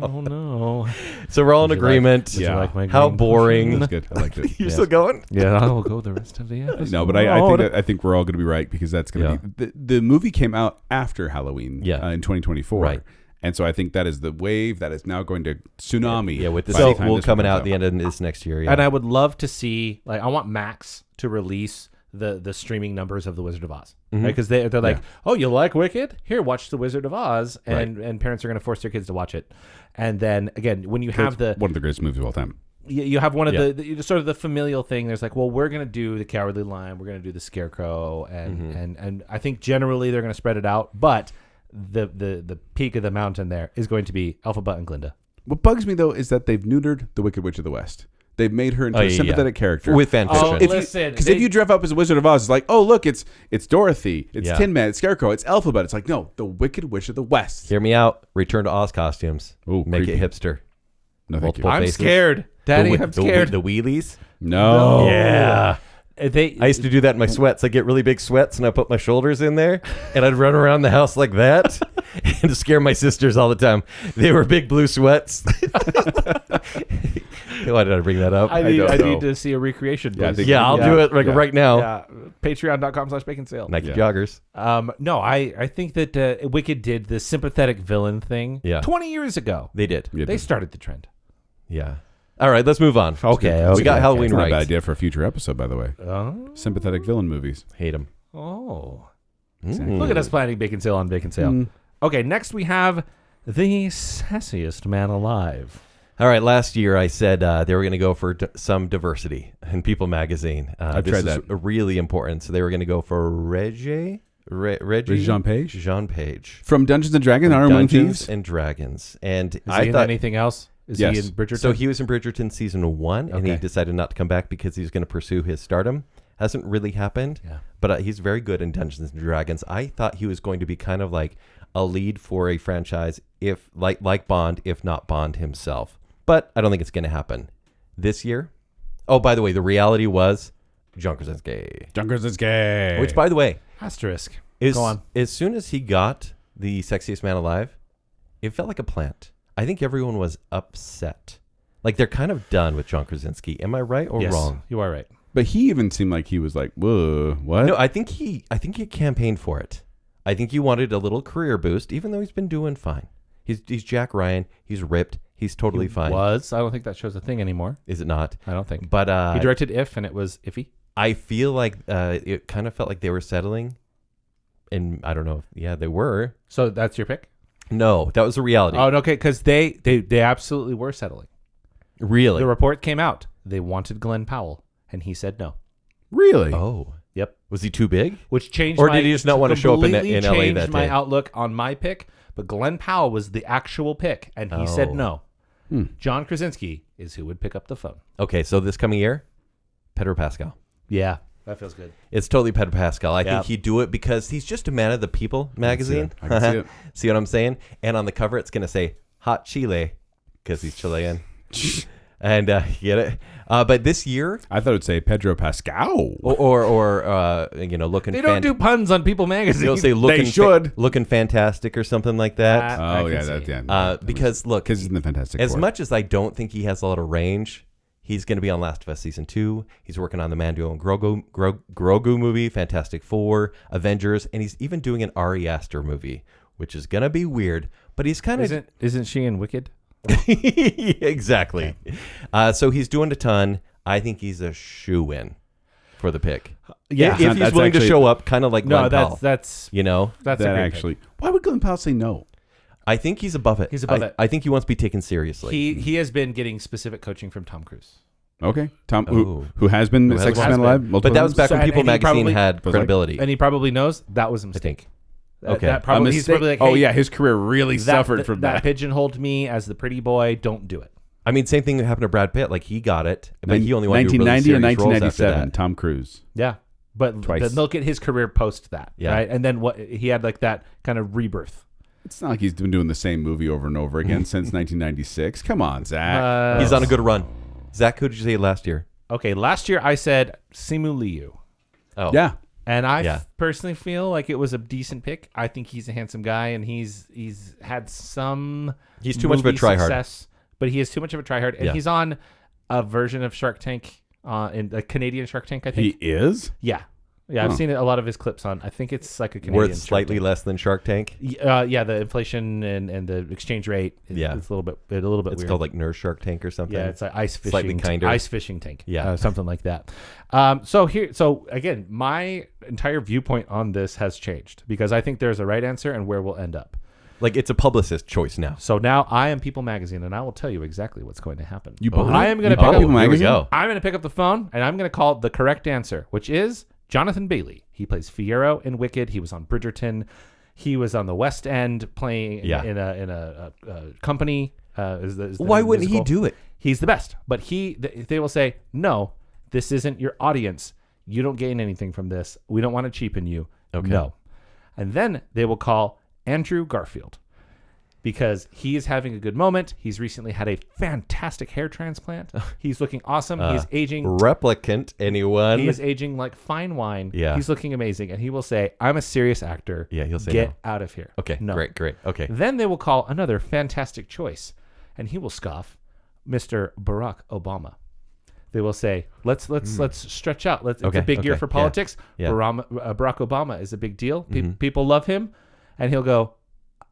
Oh no! So we're all in Would you agreement. Would you like my How green boring. That's good. I liked it. You're Yes. still going? Yeah, I'll go the rest of the episode. No, but I think we're all going to be right because that's going to be the movie came out after Halloween in 2024. Right. And so I think that is the wave that is now going to tsunami. Yeah, with the by time sequel this coming comes out at the end of this next year. Yeah. And I would love to see, like, I want Max to release the streaming numbers of The Wizard of Oz. Mm-hmm. Because they're like, Yeah. oh, you like Wicked? Here, watch The Wizard of Oz. And parents are going to force their kids to watch it. And then, again, when you have It's one of the greatest movies of all time. you have one of the sort of the familial thing. There's like, well, we're going to do the Cowardly Lion. We're going to do the Scarecrow. And I think generally they're going to spread it out. But the peak of the mountain there is going to be Elphaba and Glinda. What bugs me though is that they've neutered the Wicked Witch of the West. They've made her into a sympathetic character with fan fiction. Because if you dress up as a Wizard of Oz, it's like, oh look, it's Dorothy, it's Tin Man, it's Scarecrow, it's Elphaba. It's like, no, the Wicked Witch of the West. Hear me out. Return to Oz costumes. Ooh, Make creepy. it hipster. No, thank you. Multiple I'm faces. scared. Daddy, I'm scared. The wheelies. No. Yeah. They, I used to do that in my sweats. I get really big sweats and I put my shoulders in there and I'd run around the house like that and to scare my sisters all the time. They were big blue sweats. Why did I bring that up? I don't know. need to see a recreation. Yeah, I please. think- I'll do it right now. Yeah, Patreon.com/Baconsale. Nike Yeah. joggers. No, I think that Wicked did the sympathetic villain thing 20 years ago. They did. Yeah, They started the trend. Yeah. All right, let's move on. Okay, We got Halloween That's not a right. bad idea for a future episode, by the way. Oh. Sympathetic villain movies. Hate them. Oh. Exactly. Look at us planning Bacon Sale on Bacon Sale. Okay, next we have the sassiest man alive. All right, last year I said they were going to go for some diversity in People magazine. I've this tried is really important. So they were going to go for Reggie Jean Page? Jean Page. From Dungeons and Dragons, Honor Among Dungeons Thieves. and Dragons. And Is I he in thought anything else? Is Yes. he in Bridgerton? so. He was in Bridgerton season 1, and he Okay. decided not to come back because he's going to pursue his stardom. Hasn't really happened. Yeah. But he's very good in Dungeons and Dragons. I thought he was going to be kind of like a lead for a franchise, if like Bond, if not Bond himself. But I don't think it's going to happen this year. Oh, by the way, the reality was John Krasinski. Junkers is gay. Which, by the way, Asterisk. is Go on. as soon as he got the sexiest man alive, it felt like a plant. I think everyone was upset. Like they're kind of done with John Krasinski. Am I right or Yes, wrong? you are right. But he even seemed like he was like, whoa, what? No, I think he campaigned for it. I think he wanted a little career boost, even though he's been doing fine. He's Jack Ryan. He's ripped. He's totally fine. Was. I don't think that show's a thing anymore. Is it not? I don't think. But He directed If, and it was iffy. I feel like it kind of felt like they were settling. And I don't know. Yeah, they were. So that's your pick? No, that was the reality. Oh, okay, because they absolutely were settling. Really? The report came out. They wanted Glenn Powell, and he said no. Really? Oh. Yep. Was he too big? Which changed Or my, did he just not want to show up in completely LA changed that my day? outlook on my pick, but Glenn Powell was the actual pick, and he said Oh. no. John Krasinski is who would pick up the phone. Okay, so this coming year, Pedro Pascal. Yeah. That feels good. It's totally Pedro Pascal. I Yep. think he'd do it because he's just a man of the people magazine. I can see it. See what I'm saying? And on the cover, it's going to say Hot Chile because he's Chilean. And get it? But this year, I thought it would say Pedro Pascal. or looking. They don't do puns on People magazine. They'll say looking. should. Looking fantastic or something like that. Oh, yeah, that's yeah. Because look, Because he's in the Fantastic as Four. much as I don't think he has a lot of range, He's going to be on Last of Us Season 2. He's working on the Mando and Grogu movie, Fantastic Four, Avengers, and he's even doing an Ari Aster movie, which is going to be weird, but he's kind of... Isn't she in Wicked? Exactly. So he's doing a ton. I think he's a shoo-in for the pick. Yeah. If he's willing to show up, kind of like Glenn Powell. That's you know? that's that a great actually. Why would Glenn Powell say no? I think he's above it. He's above it. I think he wants to be taken seriously. He has been getting specific coaching from Tom Cruise. Okay, Tom, Oh. who has been Who has Sexiest been. Man Alive, multiple But that was times? back So- when People and he Magazine probably- had credibility. And he probably knows that was a I mistake. think. That- Okay. that probably, A he's mistake? probably like, oh hey, yeah, his career really suffered from that. That pigeonholed me as the pretty boy. Don't do it. I mean, same thing that happened to Brad Pitt. Like, he got it, but he only wanted to do 1990 really and serious roles after 1997. that. Tom Cruise. Yeah. But Twice. then look at his career post that. Yeah. Right. And then what he had like that kind of rebirth. It's not like he's been doing the same movie over and over again since 1996. Come on, Zach. He's on a good run. Zach, who did you say last year? Okay. Last year I said Simu Liu. Oh, Yeah. And I Yeah. personally feel like it was a decent pick. I think he's a handsome guy, and he's had some. He's too much of a movie tryhard. success, but he is too much of a tryhard, and Yeah. he's on a version of Shark Tank, in a Canadian Shark Tank. I think. He is? Yeah, I've seen a lot of his clips on. I think it's like a Canadian worth Shark slightly Tank. less than Shark Tank. Yeah, the inflation and the exchange rate. Yeah. It's a little bit It's weird. called like Nurse Shark Tank or something. Yeah, it's like ice fishing, Slightly kinder. ice fishing tank. Yeah. Something like that. So again, my entire viewpoint on this has changed because I think there's a right answer and where we'll end up. Like, it's a publicist choice now. So now I am People Magazine, and I will tell you exactly what's going to happen. You bought I it? am going You to pick bought up. People Here we Magazine? go. I'm going to pick up the phone, and I'm going to call the correct answer, which is Jonathan Bailey. He plays Fiyero in Wicked. He was on Bridgerton. He was on the West End playing in a company. Is the Why wouldn't he musical. do it? He's the best, but they will say, no, this isn't your audience. You don't gain anything from this. We don't want to cheapen you. Okay. No. And then they will call Andrew Garfield because he is having a good moment. He's recently had a fantastic hair transplant. He's looking awesome. He's aging. Replicant, anyone? He is aging like fine wine. Yeah. He's looking amazing. And he will say, I'm a serious actor. Yeah, he'll say Get no. out of here. Okay, No. great. Okay. Then they will call another fantastic choice, and he will scoff, Mr. Barack Obama. They will say, let's stretch out. It's Okay, a big year okay, for yeah, politics. yeah. Barack Obama is a big deal. People love him. And he'll go,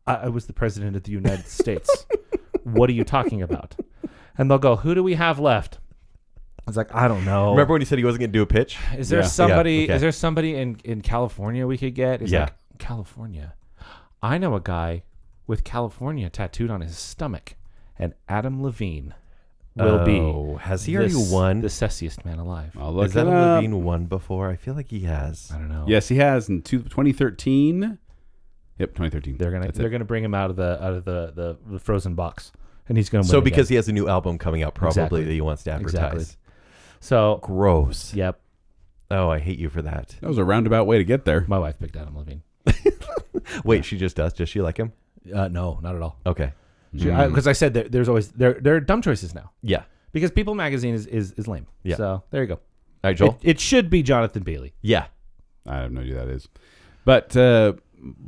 I was the president of the United States. What are you talking about? And they'll go, who do we have left? I was like, I don't know. Remember when he said he wasn't going to do a pitch? Is there Yeah. somebody? Yeah, okay. Is there somebody in California we could get? He's Yeah. like, California. I know a guy with California tattooed on his stomach, and Adam Levine will be. Has he already won? The sexiest man alive? I'll look Has Adam it up. Levine won before? I feel like he has. I don't know. Yes, he has in 2013. Yep, 2013. They're gonna bring him out of the frozen box, and he's gonna. So win because again. he has a new album coming out, probably Exactly. that he wants to advertise. Exactly. So Gross. yep, Oh, I hate you for that. That was a roundabout way to get there. my wife picked Adam Levine. Wait, she just does. Does she like him? No, not at all. Okay. Because I said there's always there are dumb choices now Yeah. because People Magazine is lame. Yeah. So there you go. All right, Joel. It should be Jonathan Bailey. Yeah. I have no idea who that is. But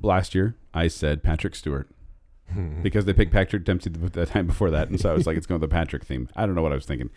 last year, I said Patrick Stewart. Because they picked Patrick Dempsey the time before that. And so I was like, it's going with the Patrick theme. I don't know what I was thinking.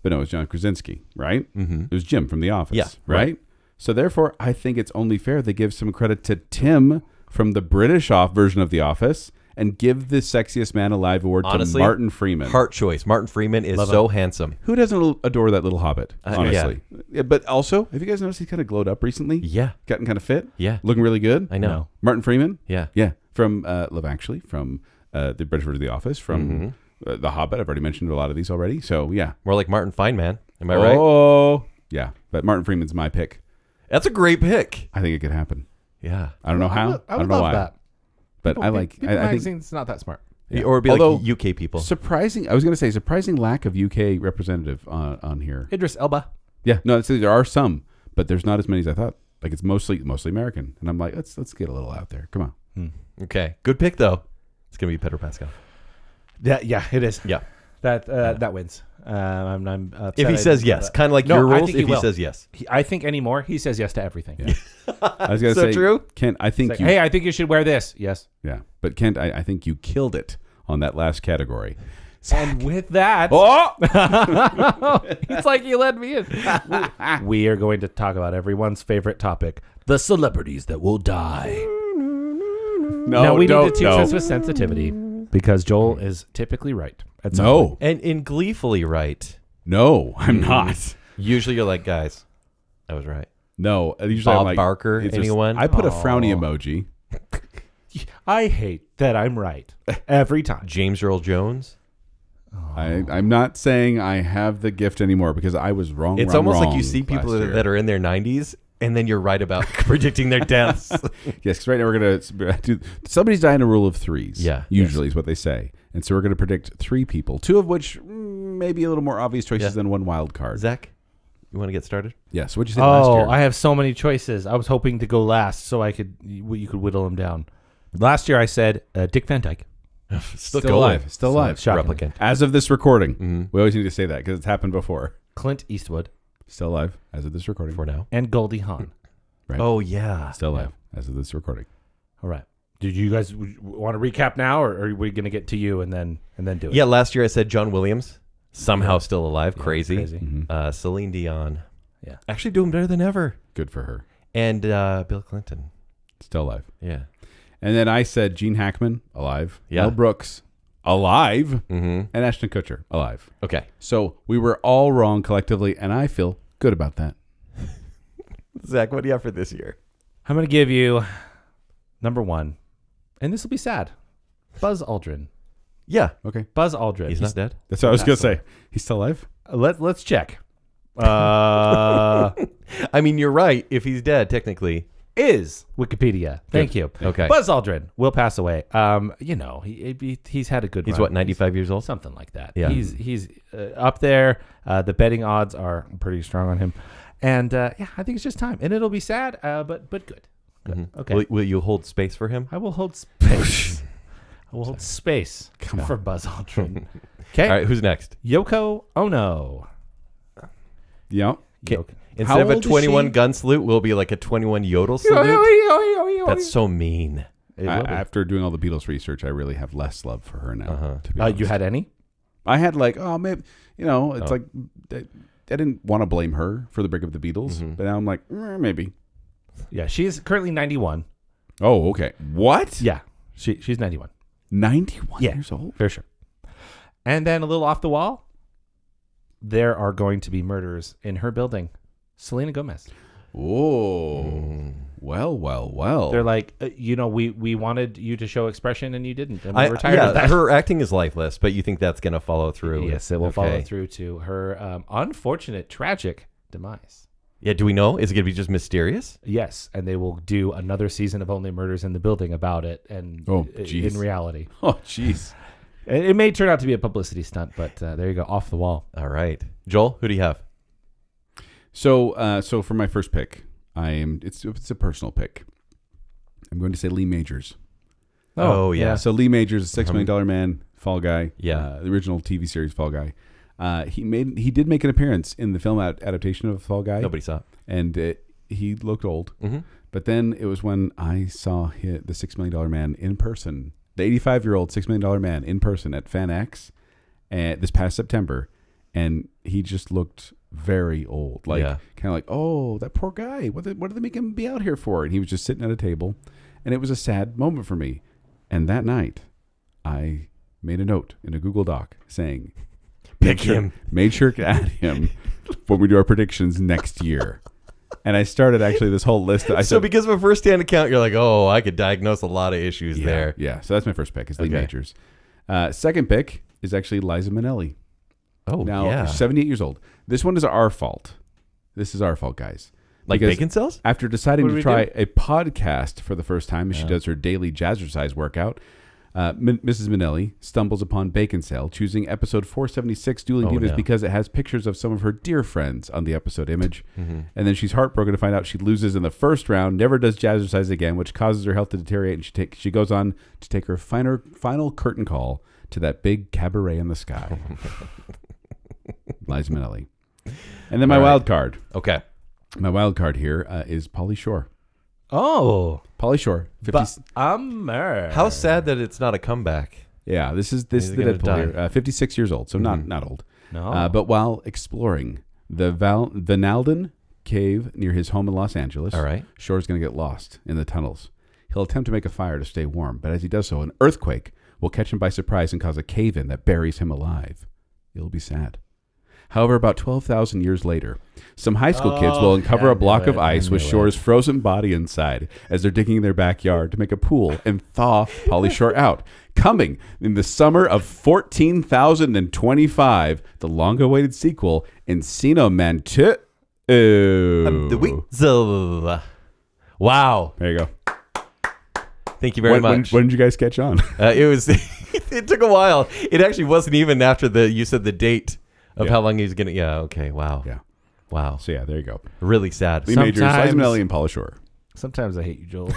But no, it was John Krasinski, right? Mm-hmm. It was Jim from The Office, Yeah, right? right. So therefore, I think it's only fair they give some credit to Tim from the British version of The Office and give the Sexiest Man Alive award Honestly, to Martin Freeman. Heart choice. Martin Freeman is so handsome. Who doesn't adore that little hobbit, honestly? yeah. Yeah, but also, have you guys noticed he's kind of glowed up recently? Yeah. Gotten kind of fit? Yeah. Looking really good? I know. Martin Freeman? Yeah. Yeah. From Love Actually, from the British version of The Office, from The Hobbit. I've already mentioned a lot of these already. So, yeah. More like Martin Feynman. Am I right? Oh, yeah. But Martin Freeman's my pick. That's a great pick. I think it could happen. Yeah. I don't know how. I I would don't know love why. that. But I like. People I think Magazine's not that smart. Or it'd be Although, like UK people. surprising. I was going to say surprising lack of UK representative on here. Idris Elba. Yeah. No, there are some, but there's not as many as I thought. Like it's mostly American, and I'm like, let's get a little out there. Come on. Okay. Good pick, though. It's going to be Pedro Pascal. Yeah, it is. Yeah. That wins. I'm upset If he I says didn't yes. know that. Kind of like No, your I rules, think he if he will. says yes. I think anymore he says yes to everything. Yeah. I was going to So say, true? Kent, I think Like, you. hey, I think you should wear this. Yes. Yeah, but Kent, I think you killed it on that last category. And with that, it's like you let me in. We are going to talk about everyone's favorite topic: the celebrities that will die. Now we need to choose this with sensitivity because Joel is typically right. At some point. And gleefully right. No, I'm not. Usually you're like, guys, I was right. No, usually Bob I'm like, Barker, it's anyone? I put a frowny emoji. I hate that I'm right every time. James Earl Jones. I'm not saying I have the gift anymore because I was wrong. It's almost like you see people that are in their 90s and then you're right about predicting their deaths. Yes, because right now we're going to do somebody's dying a rule of threes. Yeah. Usually is what they say. And so we're going to predict 3 people, 2 of which maybe a little more obvious choices than 1 wild card. Zack, you want to get started? Yeah, so what'd you say last year? I have so many choices. I was hoping to go last so you could whittle them down. Last year I said Dick Van Dyke. Still alive. Still alive. Shockingly. Replicant. As of this recording. We always need to say that because it's happened before. Clint Eastwood. Still alive as of this recording. For now. And Goldie Hawn. Right. Oh, yeah. Still alive as of this recording. All right. Did you guys want to recap now, or are we going to get to you and then do it? Yeah, last year I said John Williams. Somehow still alive. Crazy. Crazy. Celine Dion. Yeah. Actually doing better than ever. Good for her. And Bill Clinton. Still alive. Yeah. And then I said Gene Hackman, alive. Yeah. Mel Brooks, alive. Mm-hmm. And Ashton Kutcher, alive. Okay. So we were all wrong collectively, and I feel good about that. Zack, what do you have for this year? I'm going to give you number 1, and this will be sad. Buzz Aldrin. Yeah. Okay. Buzz Aldrin. He's not dead? That's what I was going to say. He's still alive? Let's check. I mean, you're right. If he's dead, technically. Is Wikipedia. Thank you. Okay. Buzz Aldrin will pass away. He's had a good He's run. what, 95 years old? Something like that. Yeah. He's up there. The betting odds are pretty strong on him. And I think it's just time. And it'll be sad, but good. Mm-hmm. Okay. Will you hold space for him? I will hold space. I will hold space for Buzz Aldrin. Okay. All right, who's next? Yoko Ono. Yeah. Instead of a 21 gun salute, will be like a 21 yodel salute. That's so mean. After doing all the Beatles research, I really have less love for her now. To be honest. You had any? I had like, maybe, it's like, I didn't want to blame her for the break of the Beatles, but now I'm like, maybe. Yeah, she's currently 91. Oh, okay. What? Yeah, she's 91. 91 years old? For sure. And then a little off the wall, there are going to be murders in her building. Selena Gomez. Oh. Well. They're like, we wanted you to show expression and you didn't. And we were tired of that. Her acting is lifeless, but you think that's going to follow through? Yes, it will follow through to her unfortunate, tragic demise. Yeah, do we know? Is it going to be just mysterious? Yes, and they will do another season of Only Murders in the Building about it, and in reality. Oh, jeez. It may turn out to be a publicity stunt, but there you go, off the wall. All right. Joel, who do you have? So for my first pick, it's a personal pick. I'm going to say Lee Majors. Oh yeah. So Lee Majors, $6 Million Man, Fall Guy. Yeah. The original TV series Fall Guy. He did make an appearance in the film adaptation of Fall Guy. Nobody saw it. And he looked old. Mm-hmm. But then it was when I saw the $6 Million Man in person, the 85-year-old $6 Million Man in person at Fan X this past September, and he just looked very old, kind of like, oh, that poor guy. What did they make him be out here for? And he was just sitting at a table, and it was a sad moment for me. And that night, I made a note in a Google Doc saying, Pick him. Made sure to add him when we do our predictions next year. And I started actually this whole list. So because of a first-hand account, you're like, oh, I could diagnose a lot of issues there. Yeah, so that's my first pick is Lee Majors. Second pick is actually Liza Minnelli. Oh, now, yeah. 78 years old. This one is our fault. This is our fault, guys. Like Because Baconsales? After deciding to we try do? a podcast for the first time as she does her daily jazzercise workout, Mrs. Minnelli stumbles upon Baconsale, choosing episode 476, Dueling Divas, no. because it has pictures of some of her dear friends on the episode image. Mm-hmm. And then she's heartbroken to find out she loses in the first round, never does jazzercise again, which causes her health to deteriorate, and she goes on to take her final curtain call to that big cabaret in the sky. Liza Minnelli. And then my wild card. Okay. My wild card here is Pauly Shore. Oh. Pauly Shore. 50, How sad that it's not a comeback. Yeah, this is He's the gonna Deadpool die. here. 56 years old, so not old. No. But while exploring the Vanalden cave near his home in Los Angeles, All right. Shore's going to get lost in the tunnels. He'll attempt to make a fire to stay warm, but as he does so, an earthquake will catch him by surprise and cause a cave-in that buries him alive. It'll be sad. However, about 12,000 years later, some high school kids will uncover a block of ice with Shore's frozen body inside as they're digging their backyard to make a pool and thaw Pauly Shore out. Coming in the summer of 14,025, the long-awaited sequel, Encino Man 2. The Weasel. Wow. There you go. Thank you very much. When did you guys catch on? It was. It took a while. It actually wasn't even after you said the date of how long he was gonna. Yeah. Okay. Wow. Yeah. Wow. So yeah, there you go. Really sad. Lee Majors, Sometimes- Liza Minnelli, and Paula Shore. Sometimes I hate you, Joel.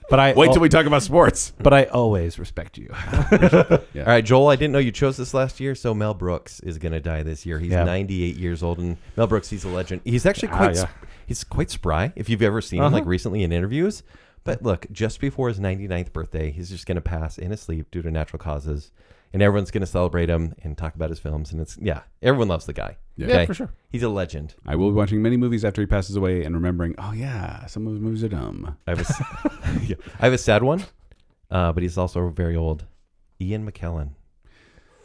But I Wait till we talk about sports. But I always respect you. All right, Joel. I didn't know you chose this last year. So Mel Brooks is gonna die this year. He's Yeah. 98 years old, and Mel Brooks, he's a legend. He's actually quite. He's quite spry. If you've ever seen him like recently in interviews. But look, just before his 99th birthday, he's just going to pass in his sleep due to natural causes. And everyone's going to celebrate him and talk about his films. And everyone loves the guy. Yeah, for sure. He's a legend. I will be watching many movies after he passes away and remembering, oh yeah, some of his movies are dumb. I have a sad one, but he's also very old. Ian McKellen.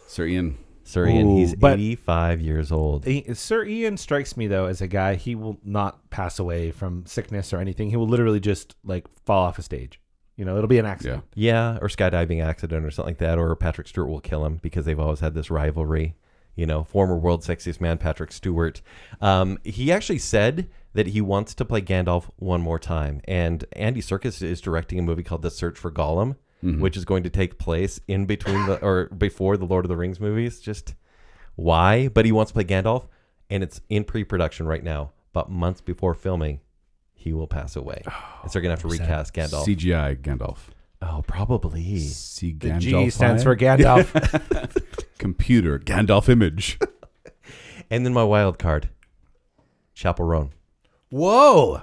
Sir Ian. Sir Ian, Ooh, he's but- 85 years old. Sir Ian strikes me, though, as a guy, he will not pass away from sickness or anything. He will literally just, like, fall off a stage. You know, it'll be an accident. Yeah, or skydiving accident or something like that, or Patrick Stewart will kill him because they've always had this rivalry. You know, former world sexiest man Patrick Stewart. He actually said that he wants to play Gandalf one more time. And Andy Serkis is directing a movie called The Search for Gollum, which is going to take place in between or before the Lord of the Rings movies. Just why? But he wants to play Gandalf, and it's in pre-production right now. But months before filming, he will pass away. And so they're going to have to recast Gandalf. CGI Gandalf. Oh, probably. See The Gandalf. G stands for Gandalf. Computer Gandalf image. And then my wild card, Chappell Roan. Whoa.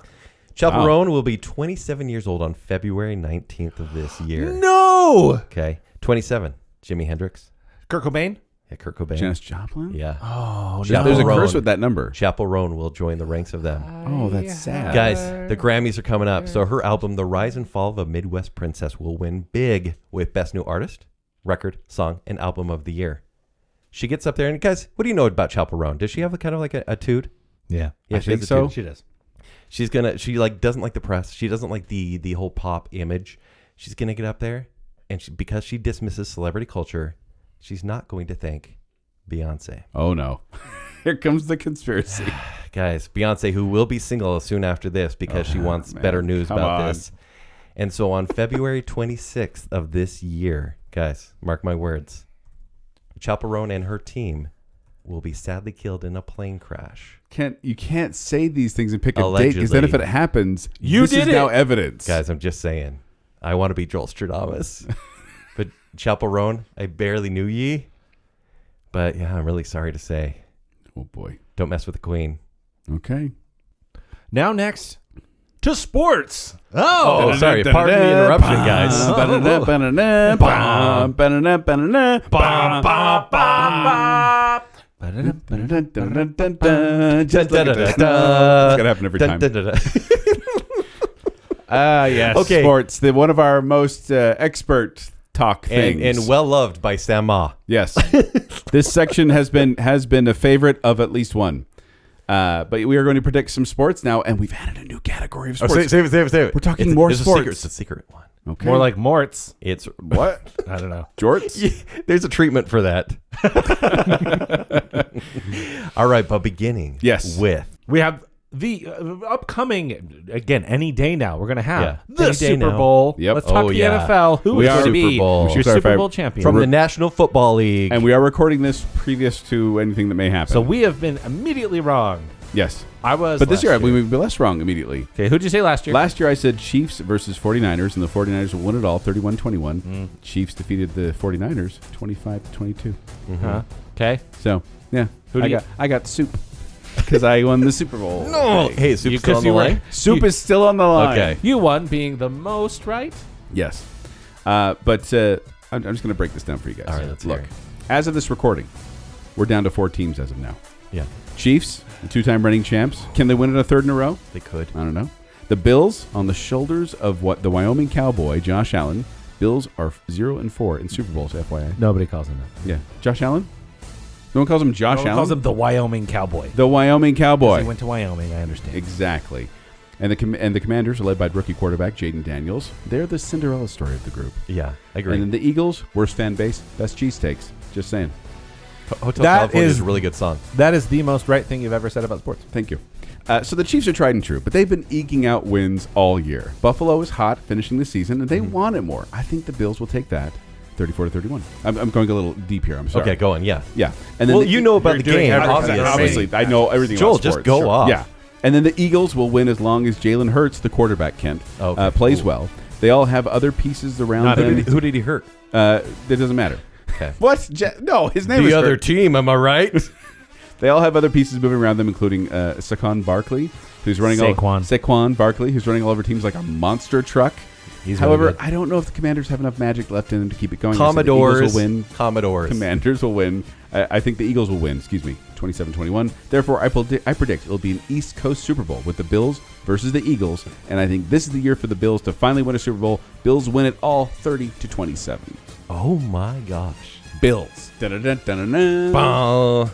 Chappell Wow. Roan will be 27 years old on February 19th of this year. No. Okay. 27. Jimi Hendrix. Kurt Cobain? Yeah, Kurt Cobain. Janis Joplin? Yeah. Oh, Chappell There's a Roan. curse with that number. Chappell Roan will join the ranks of them. Oh, that's sad. Guys, the Grammys are coming up. So her album, The Rise and Fall of a Midwest Princess, will win big with Best New Artist, Record, Song, and Album of the Year. She gets up there, and guys, what do you know about Chappell Roan? Does she have a kind of like a toot? Yeah. Yeah, I she has think a so. toot. She does. She like doesn't like the press. She doesn't like the whole pop image. She's gonna get up there, and because she dismisses celebrity culture, she's not going to thank Beyonce. Oh no. Here comes the conspiracy. Guys, Beyonce, who will be single soon after this because she wants man, better news come about on. this. And so on February 26th of this year, guys, mark my words, Chappell Roan and her team will be sadly killed in a plane crash. You can't say these things and pick a date, Allegedly. because then if it happens, You this did is now it. evidence. Guys, I'm just saying, I want to be Joelstradomus. But Chappell Roan, I barely knew ye. But yeah, I'm really sorry to say, Oh boy. don't mess with the queen. Okay. Now next to sports. Oh, sorry. Pardon the interruption, guys. Just like that. It's gonna happen every time. Yes. Okay. Sports. One of our most expert talk things. And well loved by Sam Ma. Yes. This section has been a favorite of at least one. But we are going to predict some sports now, and we've added a new category of sports. Save it. We're talking more it's sports. It's a secret one. Okay. More like Morts. It's what? I don't know. Jorts? There's a treatment for that. All right, but beginning Yes. with We have the upcoming, again, any day now, we're going to have Yeah. the Any day Super now. Bowl. Yep. Let's talk Oh, the yeah. NFL. Who We is are going to be Super Bowl. your We should clarify. Super Bowl champion? from the National Football League. And we are recording this previous to anything that may happen. So we have been immediately wrong. yes. I was But this last year, we would be less wrong immediately. Okay, who'd you say last year? Last year, I said Chiefs versus 49ers, and the 49ers won it all, 31-21. Chiefs defeated the 49ers 25-22. Huh? Okay. So, yeah. Who do I got soup because I won the Super Bowl. no, hey, Soup's You- still 'cause on the you were- line. Soup is still on the line. Okay. You won, being the most right. Yes. But I'm just going to break this down for you guys. All right, let's look. hear it. As of this recording, we're down to 4 teams as of now. Yeah, Chiefs, the 2-time reigning champs. Can they win it a third in a row? they could. I don't know. The Bills, on the shoulders of what the Wyoming Cowboy, Josh Allen. Bills are 0-4 in Super Bowls, FYI. Nobody calls him that. Yeah. Josh Allen? No one calls him Josh No one Allen? calls him the Wyoming Cowboy. The Wyoming Cowboy. He went to Wyoming, I understand. Exactly. And the Commanders are led by rookie quarterback Jaden Daniels. They're the Cinderella story of the group. Yeah, I agree. And then the Eagles, worst fan base, best cheesesteaks. Just saying. Hotel That California is is- a really good song. That is the most right thing you've ever said about sports. Thank you. So the Chiefs are tried and true, but they've been eking out wins all year. Buffalo is hot, finishing the season, and they want it more. I think the Bills will take that 34-31. I'm going a little deep here. I'm sorry. Okay, go on. Yeah. Yeah. And then Well, you know about the You're doing game, everything. obviously. Obviously, I know everything Joel, about sports. just go off. Yeah. And then the Eagles will win as long as Jalen Hurts, the quarterback, Kent, Okay, plays cool. well. They all have other pieces around Not them. Who did he hurt? It doesn't matter. Okay. What? No, his name is The other Hurt. team, am I right? They all have other pieces moving around them, including Saquon Barkley, who's running Saquon Barkley, who's running all over teams like a monster truck. He's However, really good. I don't know if the Commanders have enough magic left in them to keep it going. I said Commodores. the Eagles will win. Commodores. Commanders will win. I think the Eagles will win. 27-21. Therefore, I predict it'll be an East Coast Super Bowl with the Bills versus the Eagles, and I think this is the year for the Bills to finally win a Super Bowl. Bills win it all 30-27. Oh my gosh. Bills. Dun-dun-dun-dun-dun. Bah.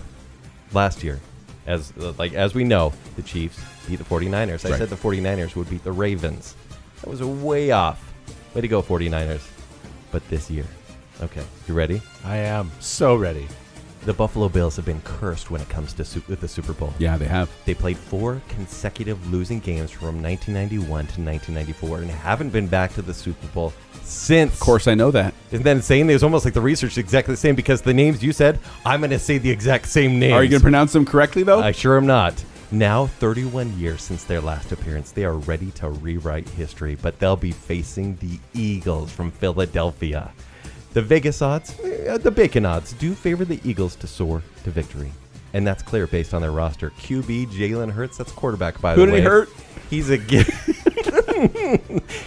Last year, as we know, the Chiefs beat the 49ers. I Right. said the 49ers would beat the Ravens. That was way off. Way to go, 49ers. But this year. Okay, you ready? I am so ready. The Buffalo Bills have been cursed when it comes to the Super Bowl. Yeah, they have. They played 4 consecutive losing games from 1991 to 1994 and haven't been back to the Super Bowl since. Of course, I know that. Isn't that insane? It was almost like the research is exactly the same because the names you said, I'm going to say the exact same names. Are you going to pronounce them correctly, though? I sure am not. Now, 31 years since their last appearance, they are ready to rewrite history, but they'll be facing the Eagles from Philadelphia. The Vegas odds, the Bacon odds, do favor the Eagles to soar to victory. And that's clear based on their roster. QB, Jalen Hurts, that's quarterback, by the way. Who did he hurt? He's a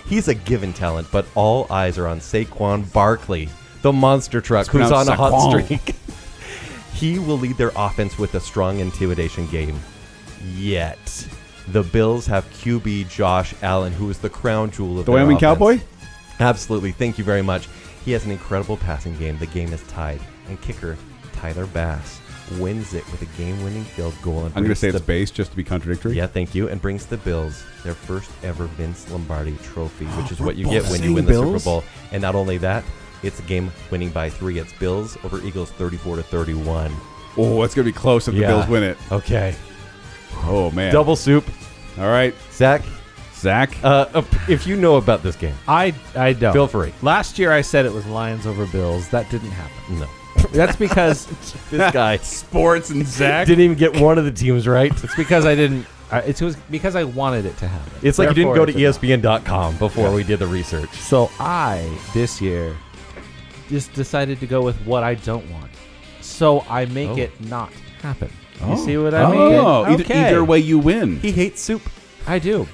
he's a given talent, but all eyes are on Saquon Barkley, the monster truck, It's who's on a hot pronounced streak. He will lead their offense with a strong intimidation game. Yet, the Bills have QB Josh Allen, who is the crown jewel of The their Wyoming offense. Cowboy? Absolutely. Thank you very much. He has an incredible passing game. The game is tied. And kicker Tyler Bass wins it with a game-winning field goal. And I'm going to brings say the it's base just to be contradictory. Yeah, thank you. And brings the Bills their first ever Vince Lombardi trophy, which is what you both get when you saying win the Bills? Super Bowl. And not only that, it's a game winning by 3. It's Bills over Eagles 34-31. Oh, that's going to be close if the Yeah. Bills win it. Okay. Oh, man. Double soup. All right. Zach, if you know about this game, I don't. feel free. Last year I said it was Lions over Bills. That didn't happen. No. That's because This guy Sports and Zack. didn't even get one of the teams right. it's because I didn't. It was because I wanted it to happen. It's like you didn't go to Therefore, it did not. ESPN.com before we did the research. So I this year just decided to go with what I don't want. So I make Oh. it not happen. Oh. You see what I mean? Oh, Okay. either way you win. He hates soup. I do.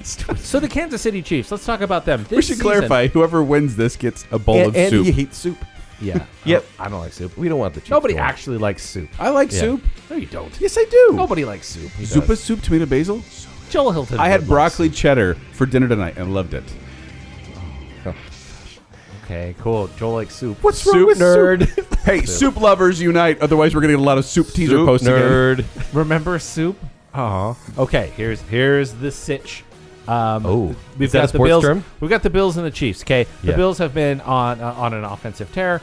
So the Kansas City Chiefs. Let's talk about them. We This should season- clarify. Whoever wins this gets a bowl of And soup. he hates soup. Yeah. Yep. I don't like soup. We don't want the Chiefs. Nobody to win. actually likes soup. I like Yeah. soup. No, you don't. Yes, I do. Nobody likes soup. He Zupa does. soup, tomato basil. Joel Hilton. I had would like broccoli soup. cheddar for dinner tonight and loved it. Okay, cool. Joel likes soup. What's wrong Soup with nerd. soup? Hey, soup lovers unite. Otherwise, we're going to get a lot of soup teaser Soup posts again. nerd. Remember soup? Okay, here's the sitch. Oh, We've is that got a the sports Bills. term? We've got the Bills and the Chiefs. Okay, the Yeah. Bills have been on an offensive tear.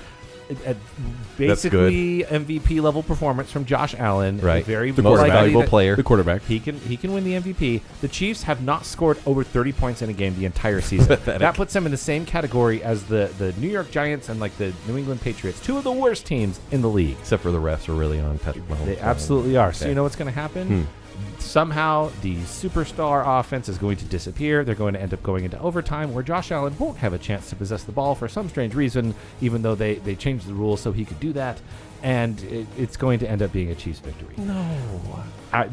Basically, MVP level performance from Josh Allen. Right. Very The most likely valuable that player. The quarterback. He can win the MVP. The Chiefs have not scored over 30 points in a game the entire season. Pathetic. That puts them in the same category as the New York Giants and like the New England Patriots, 2 of the worst teams in the league. Except for the refs are really on Patrick Mahomes. They absolutely are. So Okay. you know what's going to happen? somehow the superstar offense is going to disappear. They're going to end up going into overtime where Josh Allen won't have a chance to possess the ball for some strange reason, even though they changed the rules so he could do that. And it's going to end up being a Chiefs victory. No.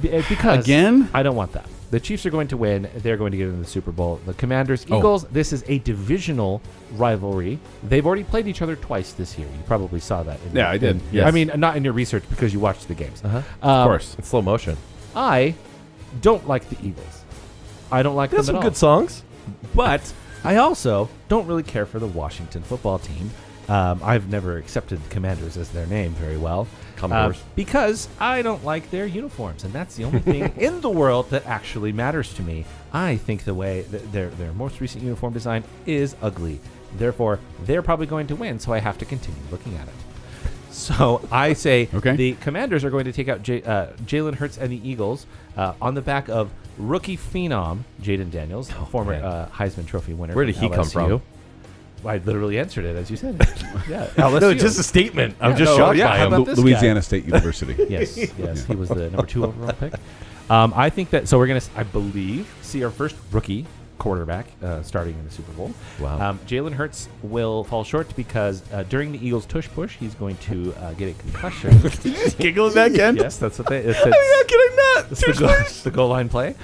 Because Again? I don't want that. The Chiefs are going to win. They're going to get into the Super Bowl. The Commanders, Eagles, this is a divisional rivalry. They've already played each other twice this year. You probably saw that. I did. Yes. I mean, not in your research because you watched the games. Uh-huh. Of course. It's slow motion. I don't like the Eagles. I don't like them There's at some all. good songs. But I also don't really care for the Washington football team. I've never accepted the Commanders as their name very well. Commodores. Because I don't like their uniforms, and that's the only thing in the world that actually matters to me. I think the way that their most recent uniform design is ugly. Therefore, they're probably going to win, so I have to continue looking at it. So I say the Commanders are going to take out Jalen Hurts and the Eagles on the back of rookie phenom Jaden Daniels, former Heisman Trophy winner. Where did he come from? I literally answered it as you said. Yeah, LSU. No, just a statement. I'm just no, shocked yeah, by how him. about this Louisiana State University. Yes, he was the number 2 overall pick. I think that, so we're going to, I believe, see our first rookie quarterback starting in the Super Bowl. Wow. Jalen Hurts will fall short because during the Eagles' tush push, he's going to get a concussion. Just giggle at that again? Yes, that's what they. How can I not? It's the goal line play.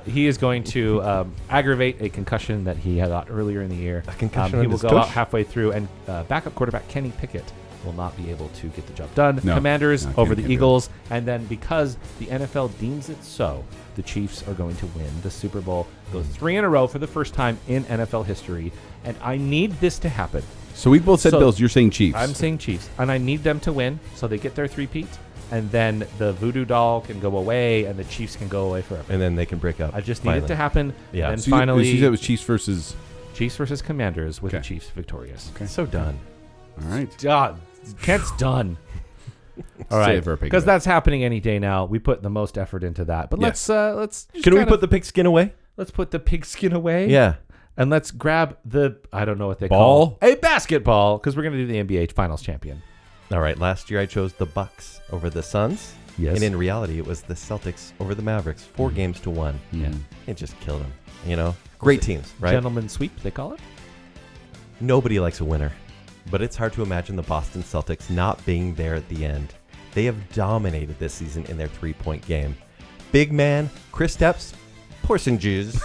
He is going to aggravate a concussion that he had got earlier in the year. A concussion he on will his go tush? out halfway through, and backup quarterback Kenny Pickett will not be able to get the job done. No. Commanders No, over Kenny the can't do Eagles, and then because the NFL deems it so, the Chiefs are going to win the Super Bowl, go 3 in a row for the first time in NFL history, and I need this to happen. So we both said So, Bills. You're saying Chiefs. I'm saying Chiefs, and I need them to win so they get their three-peat, and then the voodoo doll can go away, and the Chiefs can go away forever. And then they can break up. I just need it to happen. Yeah. And So finally, you said it was Chiefs versus. Chiefs versus Commanders with Okay. the Chiefs victorious. Okay. So done. All right. Kent's done. All Save right, for a pig because bet. that's happening any day now. We put the most effort into that, but Yes. let's just Can we kind put of- the pigskin away? let's put the pigskin away. Yeah. And let's grab the, I don't know what they Ball? call a basketball, because we're going to do the NBA Finals champion. All right. Last year I chose the Bucks over the Suns. Yes. And in reality, it was the Celtics over the Mavericks. 4 games to 1. Yeah. It just killed them. You know? Great teams, right? Gentleman sweep, they call it. Nobody likes a winner. But it's hard to imagine the Boston Celtics not being there at the end. They have dominated this season in their 3-point game. Big man, Kristaps Porzingis,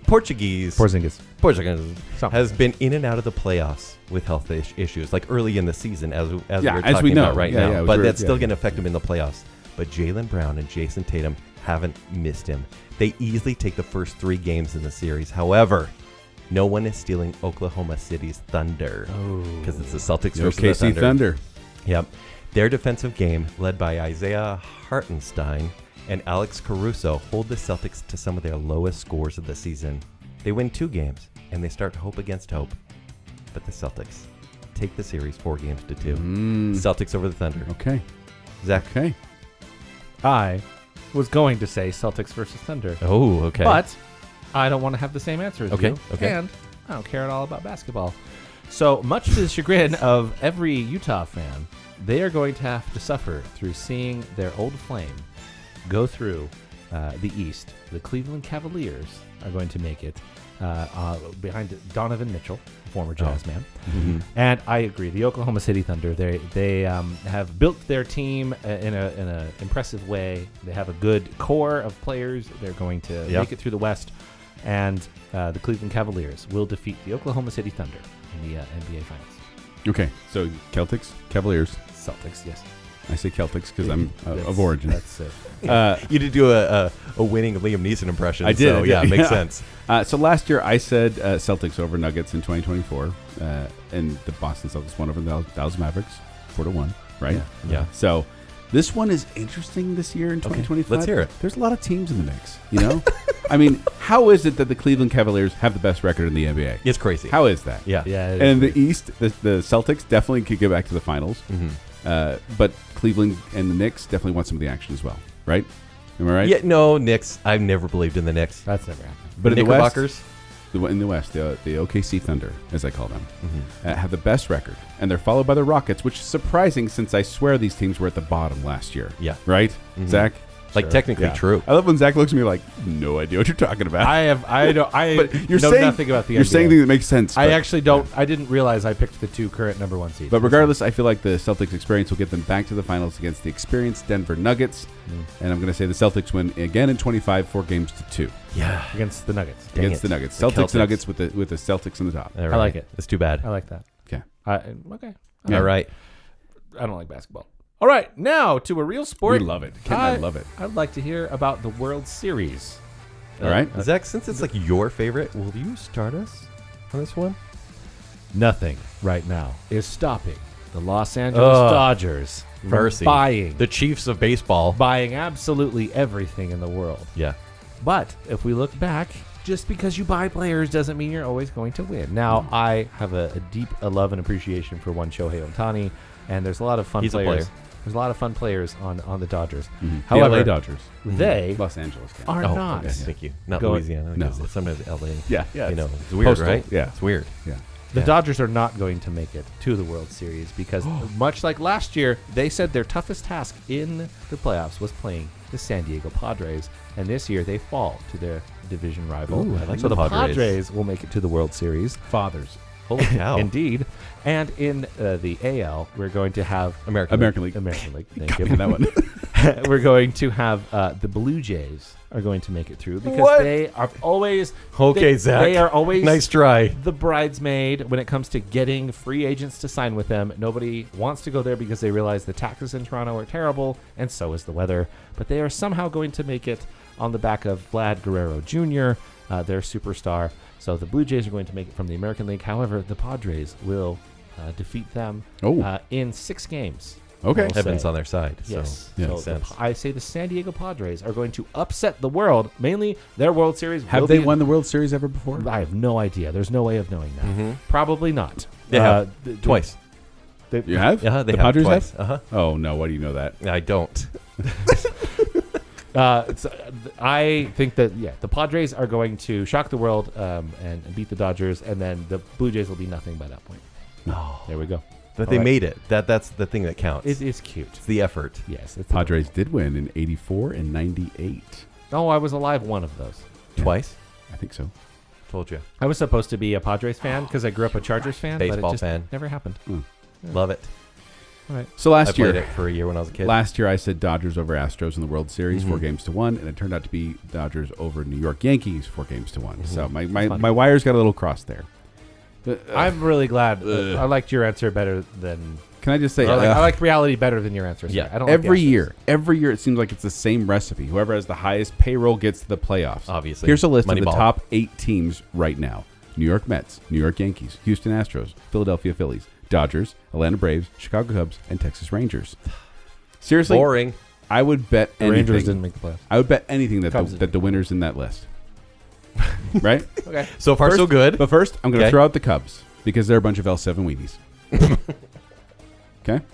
Portuguese Something. has been in and out of the playoffs with health issues, like early in the season, as we're as talking we know. about right Yeah, now. yeah, But we're- that's still yeah. going to affect him in the playoffs. But Jaylen Brown and Jason Tatum haven't missed him. They easily take the first 3 games in the series. However, no one is stealing Oklahoma City's thunder because it's the Celtics The versus the OKC Thunder. Yep. Their defensive game, led by Isaiah Hartenstein and Alex Caruso, hold the Celtics to some of their lowest scores of the season. They win 2 games, and they start hope against hope. But the Celtics take the series 4 games to 2. Celtics over the Thunder. Okay. Zach? Okay. I was going to say Celtics versus Thunder. Oh, okay. But I don't want to have the same answer as Okay, you. okay. And I don't care at all about basketball. So much to the chagrin of every Utah fan, they are going to have to suffer through seeing their old flame go through the East. The Cleveland Cavaliers are going to make it behind Donovan Mitchell, former Jazz man. Mm-hmm. And I agree. The Oklahoma City Thunder, they have built their team in a impressive way. They have a good core of players. They're going to make it through the West. And the Cleveland Cavaliers will defeat the Oklahoma City Thunder in the NBA Finals. Okay. So Celtics, Cavaliers. Celtics, yes. I say Celtics because I'm That's- of origin. That's it. You did do a winning Liam Neeson impression. I did. So, yeah, makes sense. So last year I said Celtics over Nuggets in 2024, and the Boston Celtics won over the Dallas Mavericks 4-1, right? Yeah. So this one is interesting this year in 2025. let's hear it. There's a lot of teams in the mix, you know? I mean, how is it that the Cleveland Cavaliers have the best record in the NBA? It's crazy. How is that? Yeah. Yeah. it And is. the East, the Celtics definitely could get back to the finals. But Cleveland and the Knicks definitely want some of the action as well, right? Am I right? Yeah, no, Knicks. I've never believed in the Knicks. That's never happened. But in the West, Knickerbockers? in the West, the OKC Thunder, as I call them, have the best record, and they're followed by the Rockets, which is surprising since I swear these teams were at the bottom last year. Yeah. Right, Zach? Like technically true. I love when Zach looks at me like, no idea what you're talking about. I but you're know saying, nothing about the You're NBA. saying things that make sense. I but- actually don't. I didn't realize I picked the 2 current number 1 seeds. But regardless, I feel like the Celtics experience will get them back to the finals against the experienced Denver Nuggets. And I'm going to say the Celtics win again in 25, 4 games to 2 Yeah. against the Nuggets. Dang against it. the Nuggets. The Celtics Celtics. Nuggets with the Celtics on the top. All I like it. It's too bad. I like that. Okay. Okay. Yeah. All right. I don't like basketball. All right, now to a real sport. We love it. Ken and I love it. I'd like to hear about the World Series. All right. Zach, since it's like your favorite, will you start us on this one? Nothing right now is stopping the Los Angeles Ugh. Dodgers from Mercy. buying The Chiefs of baseball. buying absolutely everything in the world. Yeah. But if we look back, just because you buy players doesn't mean you're always going to win. Now, I have a deep love and appreciation for one Shohei Ohtani, and there's a lot of fun He's a players. player. There's a lot of fun players on the Dodgers. The However, LA Dodgers. they Los Angeles. Yeah. are not. Okay, thank you. Not Go- Louisiana. No. because Sometimes LA. Yeah. Yeah. You know, it's it's weird, postal. right? Yeah. It's weird. Yeah. The Yeah. Dodgers are not going to make it to the World Series because, much like last year, they said their toughest task in the playoffs was playing the San Diego Padres, and this year they fall to their division rival. Ooh, I like so the the Padres. Padres will make it to the World Series. Fathers. Holy cow. Indeed. And in the AL, we're going to have American League. American League. Thank Copy you. that one. We're going to have the Blue Jays are going to make it through because What? they are always Okay, they, Zach. They are always Nice try. the bridesmaid when it comes to getting free agents to sign with them. Nobody wants to go there because they realize the taxes in Toronto are terrible, and so is the weather. But they are somehow going to make it on the back of Vlad Guerrero Jr., their superstar. So the Blue Jays are going to make it from the American League. However, the Padres will defeat them in 6 games. Okay. We'll Heaven's say. on their side. Yes. So, Yeah. So makes sense. I say the San Diego Padres are going to upset the world. Mainly their World Series. Have will they be- won the World Series ever before? I have no idea. There's no way of knowing that. Mhm. Probably not. They have. Twice. Twice. You have? Yeah, they the have Padres twice. have? Uh-huh. Oh, no. Why do you know that? I don't. I think that the Padres are going to shock the world and beat the Dodgers, and then the Blue Jays will be nothing by that point. No. There we go. But All they right. made it. That's the thing that counts. It is cute. It's the effort. Yes. It's Padres did win in 84 and 98. Oh, I was alive one of those. Yeah. Twice? I think so. Told you. I was supposed to be a Padres fan because I grew up a Chargers fan, but Baseball it just fan. never happened. Love it. All right. So I last played year, it for a year when I was a kid. last year I said Dodgers over Astros in the World Series, 4 games to 1, and it turned out to be Dodgers over New York Yankees, 4 games to 1. So my funny. wires got a little crossed there. I'm really glad. I liked your answer better than. Can I just say, I liked reality better than your answer. Sorry. Yeah. I don't like the every Astros. year it seems like it's the same recipe. Whoever has the highest payroll gets to the playoffs. Obviously. Here's a list of the Moneyball. top 8 teams right now: New York Mets, New York Yankees, Houston Astros, Philadelphia Phillies, Dodgers, Atlanta Braves, Chicago Cubs, and Texas Rangers. Seriously, Boring. I would bet The anything. Rangers didn't make the playoffs. I would bet anything that Cubs the didn't. winners in that list. Right? Okay. So far, First- so good. But first, I'm going to Okay. throw out the Cubs because they're a bunch of L7 weenies. Okay?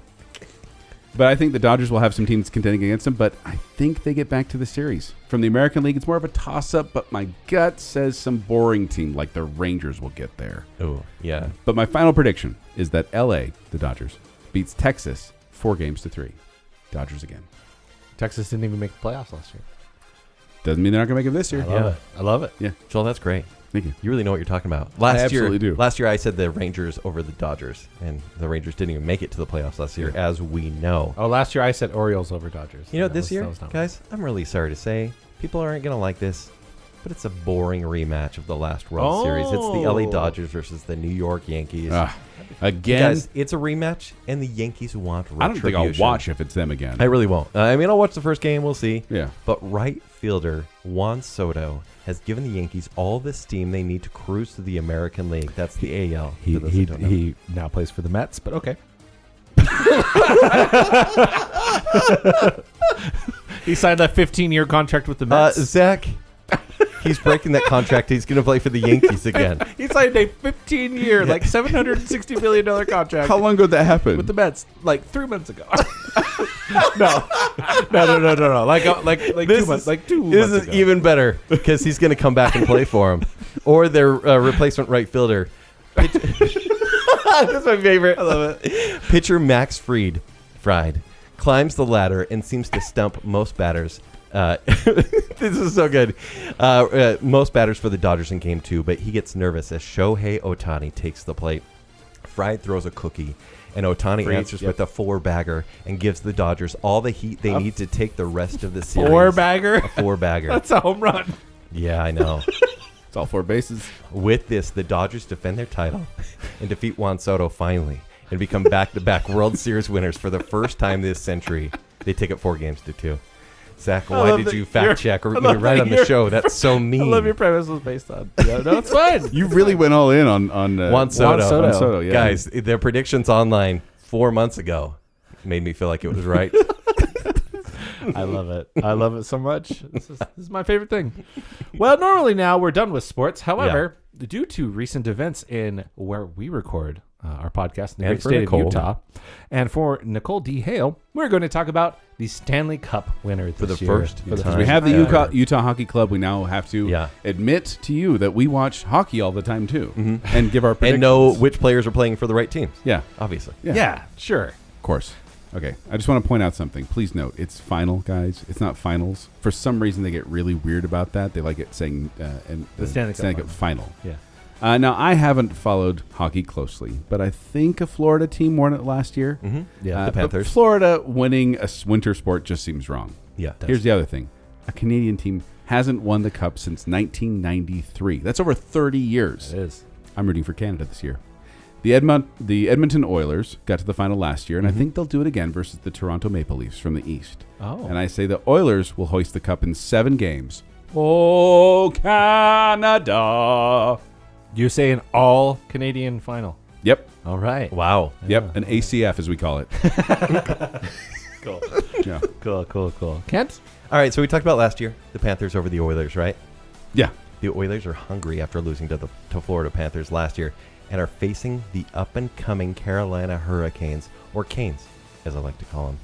But I think the Dodgers will have some teams contending against them, but I think they get back to the series. From the American League, it's more of a toss-up, but my gut says some boring team like the Rangers will get there. Oh, yeah. But my final prediction is that LA, the Dodgers, beats Texas 4 games to 3. Dodgers again. Texas didn't even make the playoffs last year. Doesn't mean they're not going to make it this year. I love it. Yeah. Joel, that's great. Thank you. You really know what you're talking about. absolutely do. Last year, I said the Rangers over the Dodgers, and the Rangers didn't even make it to the playoffs last year, as we know. Oh, last year I said Orioles over Dodgers. You know, That this was- year, that was dumb. guys, I'm really sorry to say, people aren't going to like this, but it's a boring rematch of the last World Series. It's the LA Oh. Dodgers versus the New York Yankees. Again, Guys, it's a rematch, and the Yankees want I don't think I'll retribution. watch if it's them again. I really won't. I mean, I'll watch the first game. We'll see. Yeah. But right fielder Juan Soto has given the Yankees all the steam they need to cruise to the American League. That's the AL. He, for those he, who don't know. he now plays for the Mets, but okay. He signed that 15-year contract with the Mets. Zach, he's breaking that contract. He's going to play for the Yankees again. He signed a 15-year, like $760 million contract How long ago did that happen? with the Mets, like 3 months ago. No. Like 2 months. Like 2 This months is ago. even better because he's going to come back and play for him, or their replacement right fielder. That's my favorite. I love it. Pitcher Max Fried climbs the ladder and seems to stump most batters This is so good. Most batters for the Dodgers in Game 2, but he gets nervous as Shohei Ohtani takes the plate. Fried throws a cookie, and Ohtani answers with a 4-bagger and gives the Dodgers all the heat they need to take the rest of the series. 4-bagger? A 4-bagger. That's a home run. Yeah, I know. It's all 4 bases. With this, the Dodgers defend their title and defeat Juan Soto finally and become back-to-back World Series winners for the first time this century. They take it 4-2. Zach, why did you fact check or right on the show? That's so mean. I love your premise was based on. Yeah, no, it's fine. You really went all in on Juan Soto. Juan Soto, yeah. Guys, their predictions online 4 months ago made me feel like it was right. I love it. I love it so much. This is my favorite thing. Well, normally now we're done with sports. However, due to recent events in where we record our podcast in the great state of Utah, and for Nicole D. Hale, we're going to talk about the Stanley Cup winner this For the year. first time. Because we have the Utah Hockey Club, we now have to admit admit to you that we watch hockey all the time too, and give our predictions. and know which players are playing for the right teams. Yeah, Obviously. Yeah, sure. of course. Okay, I just want to point out something. Please note, it's final, guys. It's not finals. For some reason, they get really weird about that. They like it saying The Stanley Cup final. Yeah. Now, I haven't followed hockey closely, but I think a Florida team won it last year. Mm-hmm. Yeah, the but Panthers. Florida winning a winter sport just seems wrong. Yeah. Here's the other thing. A Canadian team hasn't won the Cup since 1993. That's over 30 years. It is. I'm rooting for Canada this year. The Edmonton Oilers got to the final last year, and I think they'll do it again versus the Toronto Maple Leafs from the East. Oh. And I say the Oilers will hoist the Cup in 7 games. Oh, Canada. You're saying all Canadian final. Yep. All right. Wow. Yep. An ACF, as we call it. Cool. Yeah. Cool. Kent? All right, so we talked about last year, the Panthers over the Oilers, right? Yeah. The Oilers are hungry after losing to Florida Panthers last year and are facing the up-and-coming Carolina Hurricanes, or Canes, as I like to call them.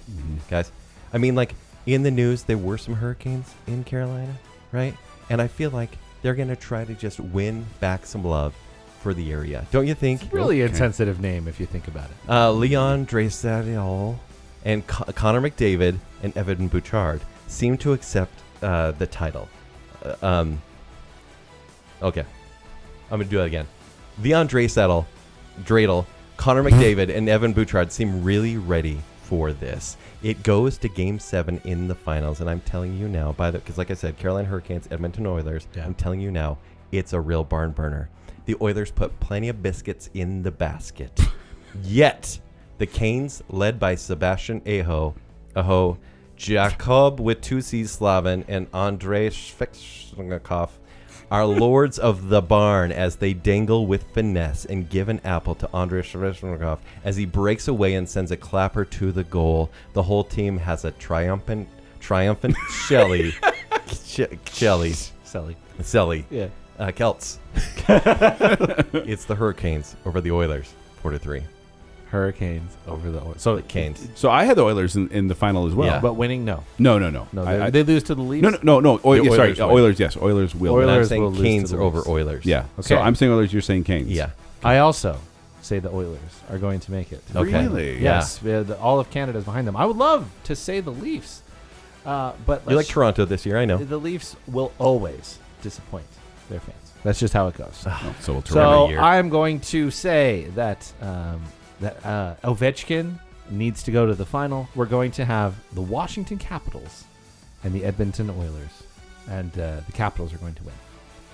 Guys, I mean, like, in the news, there were some hurricanes in Carolina, right? And I feel like they're going to try to just win back some love for the area. Don't you think? It's really insensitive name if you think about it. Leon Draisaitl and Connor McDavid and Evan Bouchard seem to accept the title. Okay. I'm going to do that again. Leon Draisaitl, Connor McDavid, and Evan Bouchard seem really ready for this. It goes to Game 7 in the finals, and I'm telling you now, because like I said, Carolina Hurricanes, Edmonton Oilers, I'm telling you now, it's a real barn burner. The Oilers put plenty of biscuits in the basket. Yet, the Canes, led by Sebastian Aho, Jakob with 2 C's Slavin, and Andrei Svechnikov, are lords of the barn as they dangle with finesse and give an apple to Andrei Svechnikov as he breaks away and sends a clapper to the goal. The whole team has a triumphant Shelly. Yeah. Celts. It's the Hurricanes over the Oilers, 4-3. Hurricanes over the Oilers. So The Canes. So I had the Oilers in the final as well. Yeah. but winning, no. No. They lose to the Leafs. No. Oilers Sorry, win. Oilers. Yes, Oilers will. And I'm Oilers will saying lose Canes to are the over Leafs. Oilers. Yeah. So Okay. I'm saying Oilers. You're saying Canes. Yeah. I also say the Oilers are going to make it. Okay. Really? Yes. All of Canada is behind them. I would love to say the Leafs, but You like Toronto this year, I know. the Leafs will always disappoint their fans. That's just how it goes. Oh, so we'll So year. I'm going to say that Ovechkin needs to go to the final. We're going to have the Washington Capitals and the Edmonton Oilers, and the Capitals are going to win.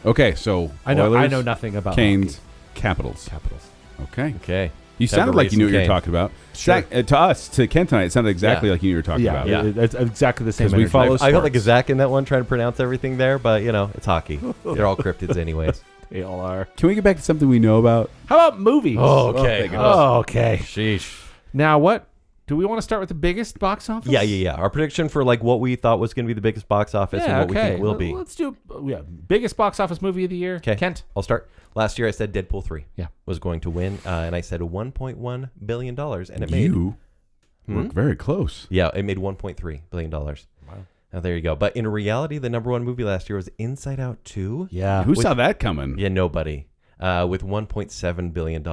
Okay, so I know Oilers, nothing about Canes, hockey. Capitals. Capitals. Okay. You sounded like you knew what you were talking about. Sure. Zach, to us, to Ken tonight, it sounded exactly like you knew what you were talking about. Yeah. It's exactly the same. 'Cause we energy. follow I felt like a sports. Zach in that one trying to pronounce everything there, but, it's hockey. They're all cryptids anyways. They all are. Can we get back to something we know about? How about movies? Okay. Okay. Sheesh. Now what? Do we want to start with the biggest box office? Yeah. Our prediction for like what we thought was going to be the biggest box office and what we think it will be. Let's do biggest box office movie of the year. Okay. Kent. I'll start. Last year I said Deadpool 3 Yeah. was going to win, and I said $1.1 billion, and it made... You were very close. Yeah, it made $1.3 billion. Wow. Now, there you go. But in reality, the number one movie last year was Inside Out 2. Yeah. Who saw that coming? Yeah, nobody. With $1.7 billion.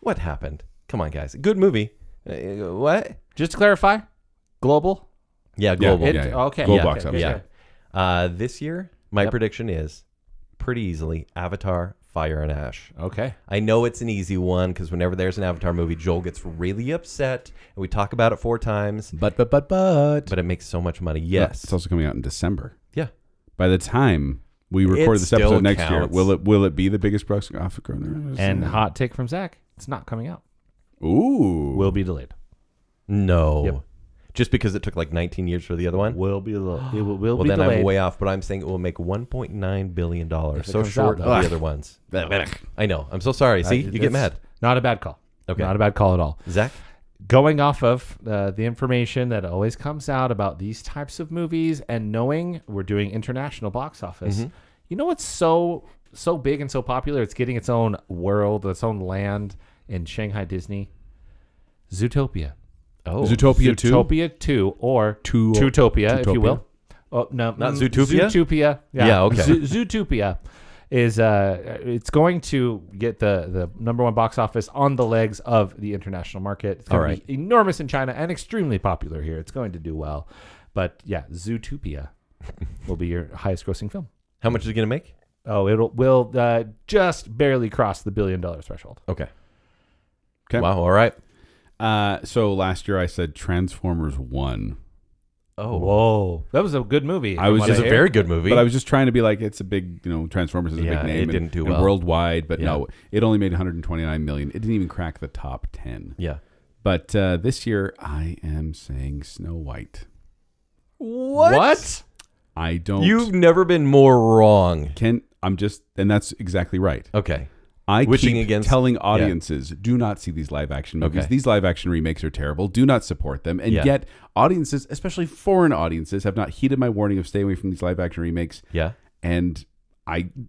What happened? Come on, guys. Good movie. What? Just to clarify, global Yeah, global. Okay. Global yeah, box okay, office. Yeah. This year, my Yep. prediction is pretty easily Avatar, Fire and Ash. Okay. I know it's an easy one because whenever there's an Avatar movie, Joel gets really upset, and we talk about it 4 times. But But it makes so much money. Yes. it's also coming out in December. Yeah. By the time we record this still episode next year, counts. will it be the biggest box office grower? And hot take from Zack, it's not coming out. Ooh, Will be delayed. No. Yep. Just because it took like 19 years for the other one? Will be will Well, be then delayed. I'm way off, but I'm saying it will make $1.9 billion. If it So comes short out, of though. the other ones. I know. I'm so sorry. See, you get mad. Not a bad call. Okay. Not a bad call at all. Zach? Going off of the information that always comes out about these types of movies and knowing we're doing international box office, you know what's so big and so popular? It's getting its own world, its own land in Shanghai Disney. Zootopia. Oh. Zootopia 2? Zootopia 2 or Zootopia, if you will. Oh, no. Not Zootopia? Zootopia. Yeah, okay. Zootopia is it's going to get the number 1 box office on the legs of the international market. It's going to be enormous in China and extremely popular here. It's going to do well. But yeah, Zootopia will be your highest grossing film. How much is it going to make? Oh, will just barely cross the $1 billion threshold. Okay. Okay. Wow. All right. So last year I said Transformers 1. Oh. Whoa. That was a good movie. I was It's a very good movie. But I was just trying to be like, it's a big, Transformers is a Yeah, big name. it didn't do and well. worldwide, but no, it only made 129 million. It didn't even crack the top 10. Yeah. But this year I am saying Snow White. What? I don't. You've never been more wrong. And that's exactly right. Okay. I Wishing keep against- telling audiences, do not see these live action movies. Okay. These live action remakes are terrible. Do not support them. And Yeah. yet audiences, especially foreign audiences, have not heeded my warning of stay away from these live action remakes. Yeah. And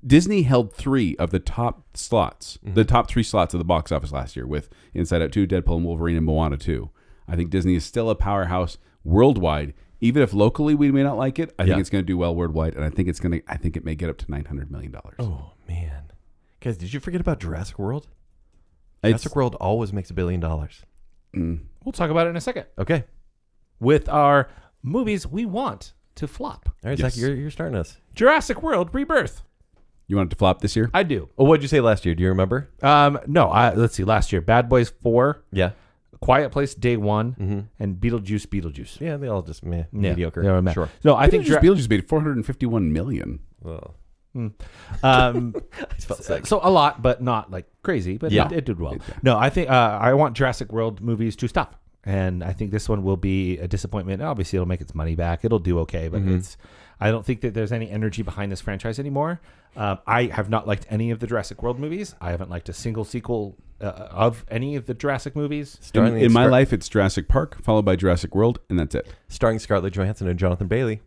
Disney held 3 of the top slots, the top 3 slots of the box office last year with Inside Out 2, Deadpool and Wolverine, and Moana 2. I think Disney is still a powerhouse worldwide. Even if locally we may not like it, I think it's going to do well worldwide, and I think it may get up to $900 million. Oh, man. Guys, did you forget about Jurassic World? Jurassic World always makes $1 billion. We'll talk about it in a second. Okay. With our movies we want to flop. All right, Yes. Zach, you're starting us. Jurassic World Rebirth. You want it to flop this year? I do. Oh, what'd you say last year? Do you remember? No, let's see. Last year, Bad Boys 4, Yeah. Quiet Place Day 1, and Beetlejuice. Yeah, they all just mediocre. They were meh. Sure. No, I think Beetlejuice made $451 million. Well, I felt sick. So a lot, but not like crazy. But Yeah. it did well. No, I think I want Jurassic World movies to stop, and I think this one will be a disappointment. Obviously, it'll make its money back. It'll do okay, but I don't think that there's any energy behind this franchise anymore. I have not liked any of the Jurassic World movies. I haven't liked a single sequel of any of the Jurassic movies. In my life, it's Jurassic Park, followed by Jurassic World, and that's it. Starring Scarlett Johansson and Jonathan Bailey.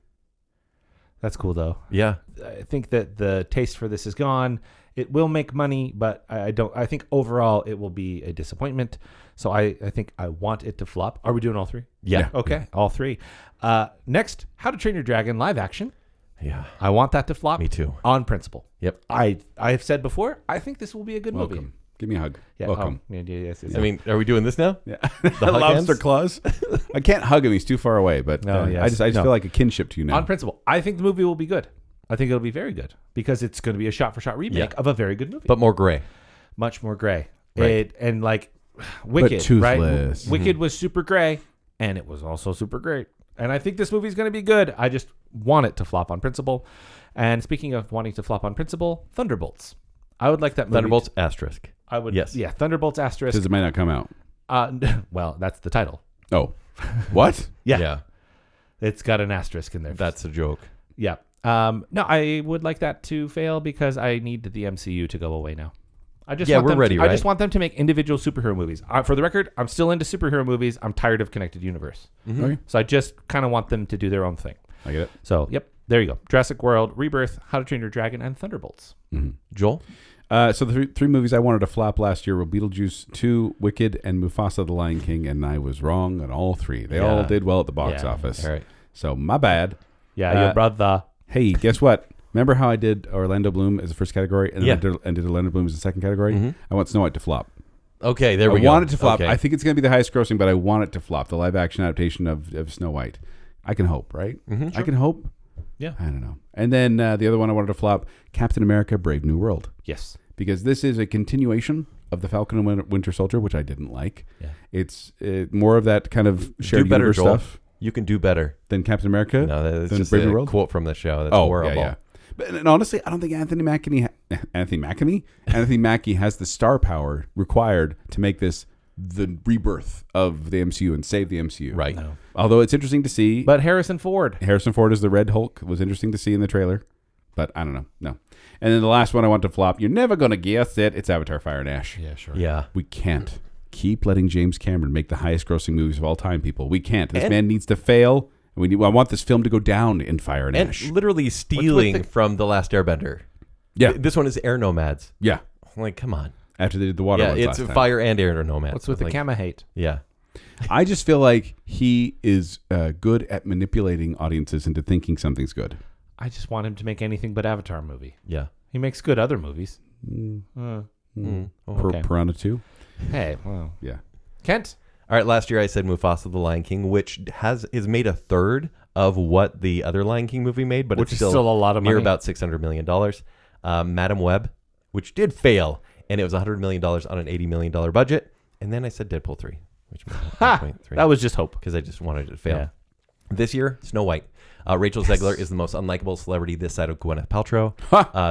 That's cool, though. Yeah. I think that the taste for this is gone. It will make money, but I don't. I think overall it will be a disappointment. So I think I want it to flop. Are we doing all 3? Yeah. Okay, all 3. Next, How to Train Your Dragon live action. Yeah. I want that to flop. Me too. On principle. Yep. I've said before, I think this will be a good movie. Welcome. Give me a hug. Yeah, Welcome. Yes. I mean, are we doing this now? Yeah. hug Lobster hands? claws. I can't hug him. He's too far away. But No, yes. I just No. feel like a kinship to you now. On principle, I think the movie will be good. I think it'll be very good because it's going to be a shot-for-shot remake of a very good movie. But more gray. Much more gray. Right. And like Wicked, right? toothless. Wicked was super gray, and it was also super great. And I think this movie is going to be good. I just want it to flop on principle. And speaking of wanting to flop on principle, Thunderbolts. I would like that movie. Thunderbolts asterisk. I would. Yes. Yeah, Thunderbolts asterisk. Because it might not come out. Well, that's the title. Oh. What? Yeah. It's got an asterisk in there. That's a joke. Yeah. No, I would like that to fail because I need the MCU to go away now. I just want we're them ready, I right? just want them to make individual superhero movies. For the record, I'm still into superhero movies. I'm tired of connected universe. Okay. So I just kind of want them to do their own thing. I get it. So, yep, there you go. Jurassic World, Rebirth, How to Train Your Dragon, and Thunderbolts. Joel? So the three movies I wanted to flop last year were Beetlejuice 2, Wicked, and Mufasa the Lion King, and I was wrong on all 3. They all did well at the box office. All right. So my bad. Yeah, your brother. Hey, guess what? Remember how I did Orlando Bloom as the first category, and then Yeah. I did Orlando Bloom as the second category? I want Snow White to flop. Okay, there we I go. want it to flop. Okay. I think it's going to be the highest grossing, but I want it to flop. The live action adaptation of Snow White. I can hope, right? Mm-hmm, I can hope. Yeah. I don't know. And then the other one I wanted to flop, Captain America: Brave New World, Yes. because this is a continuation of the Falcon and Winter Soldier, which I didn't like. Yeah. It's more of that kind of shared do better, universe Joel. stuff You can do better. than Captain America. No, that's than just Brave New a World? quote from the show. That's horrible. Yeah. But and honestly, I don't think Anthony Mackie has the star power required to make this the rebirth of the MCU and save the MCU. Right. No. Although it's interesting to see. But Harrison Ford. Harrison Ford as the Red Hulk was interesting to see in the trailer. But I don't know. No. And then the last one I want to flop. You're never going to guess it. It's Avatar: Fire and Ash. Yeah, sure. Yeah. We can't keep letting James Cameron make the highest grossing movies of all time, people. We can't. This man needs to fail. I want this film to go down in Fire and Ash. And literally stealing from The Last Airbender. Yeah. This one is Air Nomads. Yeah. I'm like, come on. After they did the water Yeah, ones it's last time. Fire and Air Nomads. What's with the Kama hate? Yeah. I just feel like he is good at manipulating audiences into thinking something's good. I just want him to make anything but Avatar movie. Yeah. He makes good other movies. Okay. Piranha 2? Hey, well. Yeah. Kent? All right, last year I said Mufasa the Lion King, which is made a third of what the other Lion King movie made, but Which it's is still a lot of near money. about $600 million. Madam Web, which did fail, and it was $100 million on an $80 million budget. And then I said Deadpool 3, which made Ha! That was just hope. because I just wanted it to fail. Yeah. This year, Snow White. Rachel Zegler is the most unlikable celebrity this side of Gwyneth Paltrow.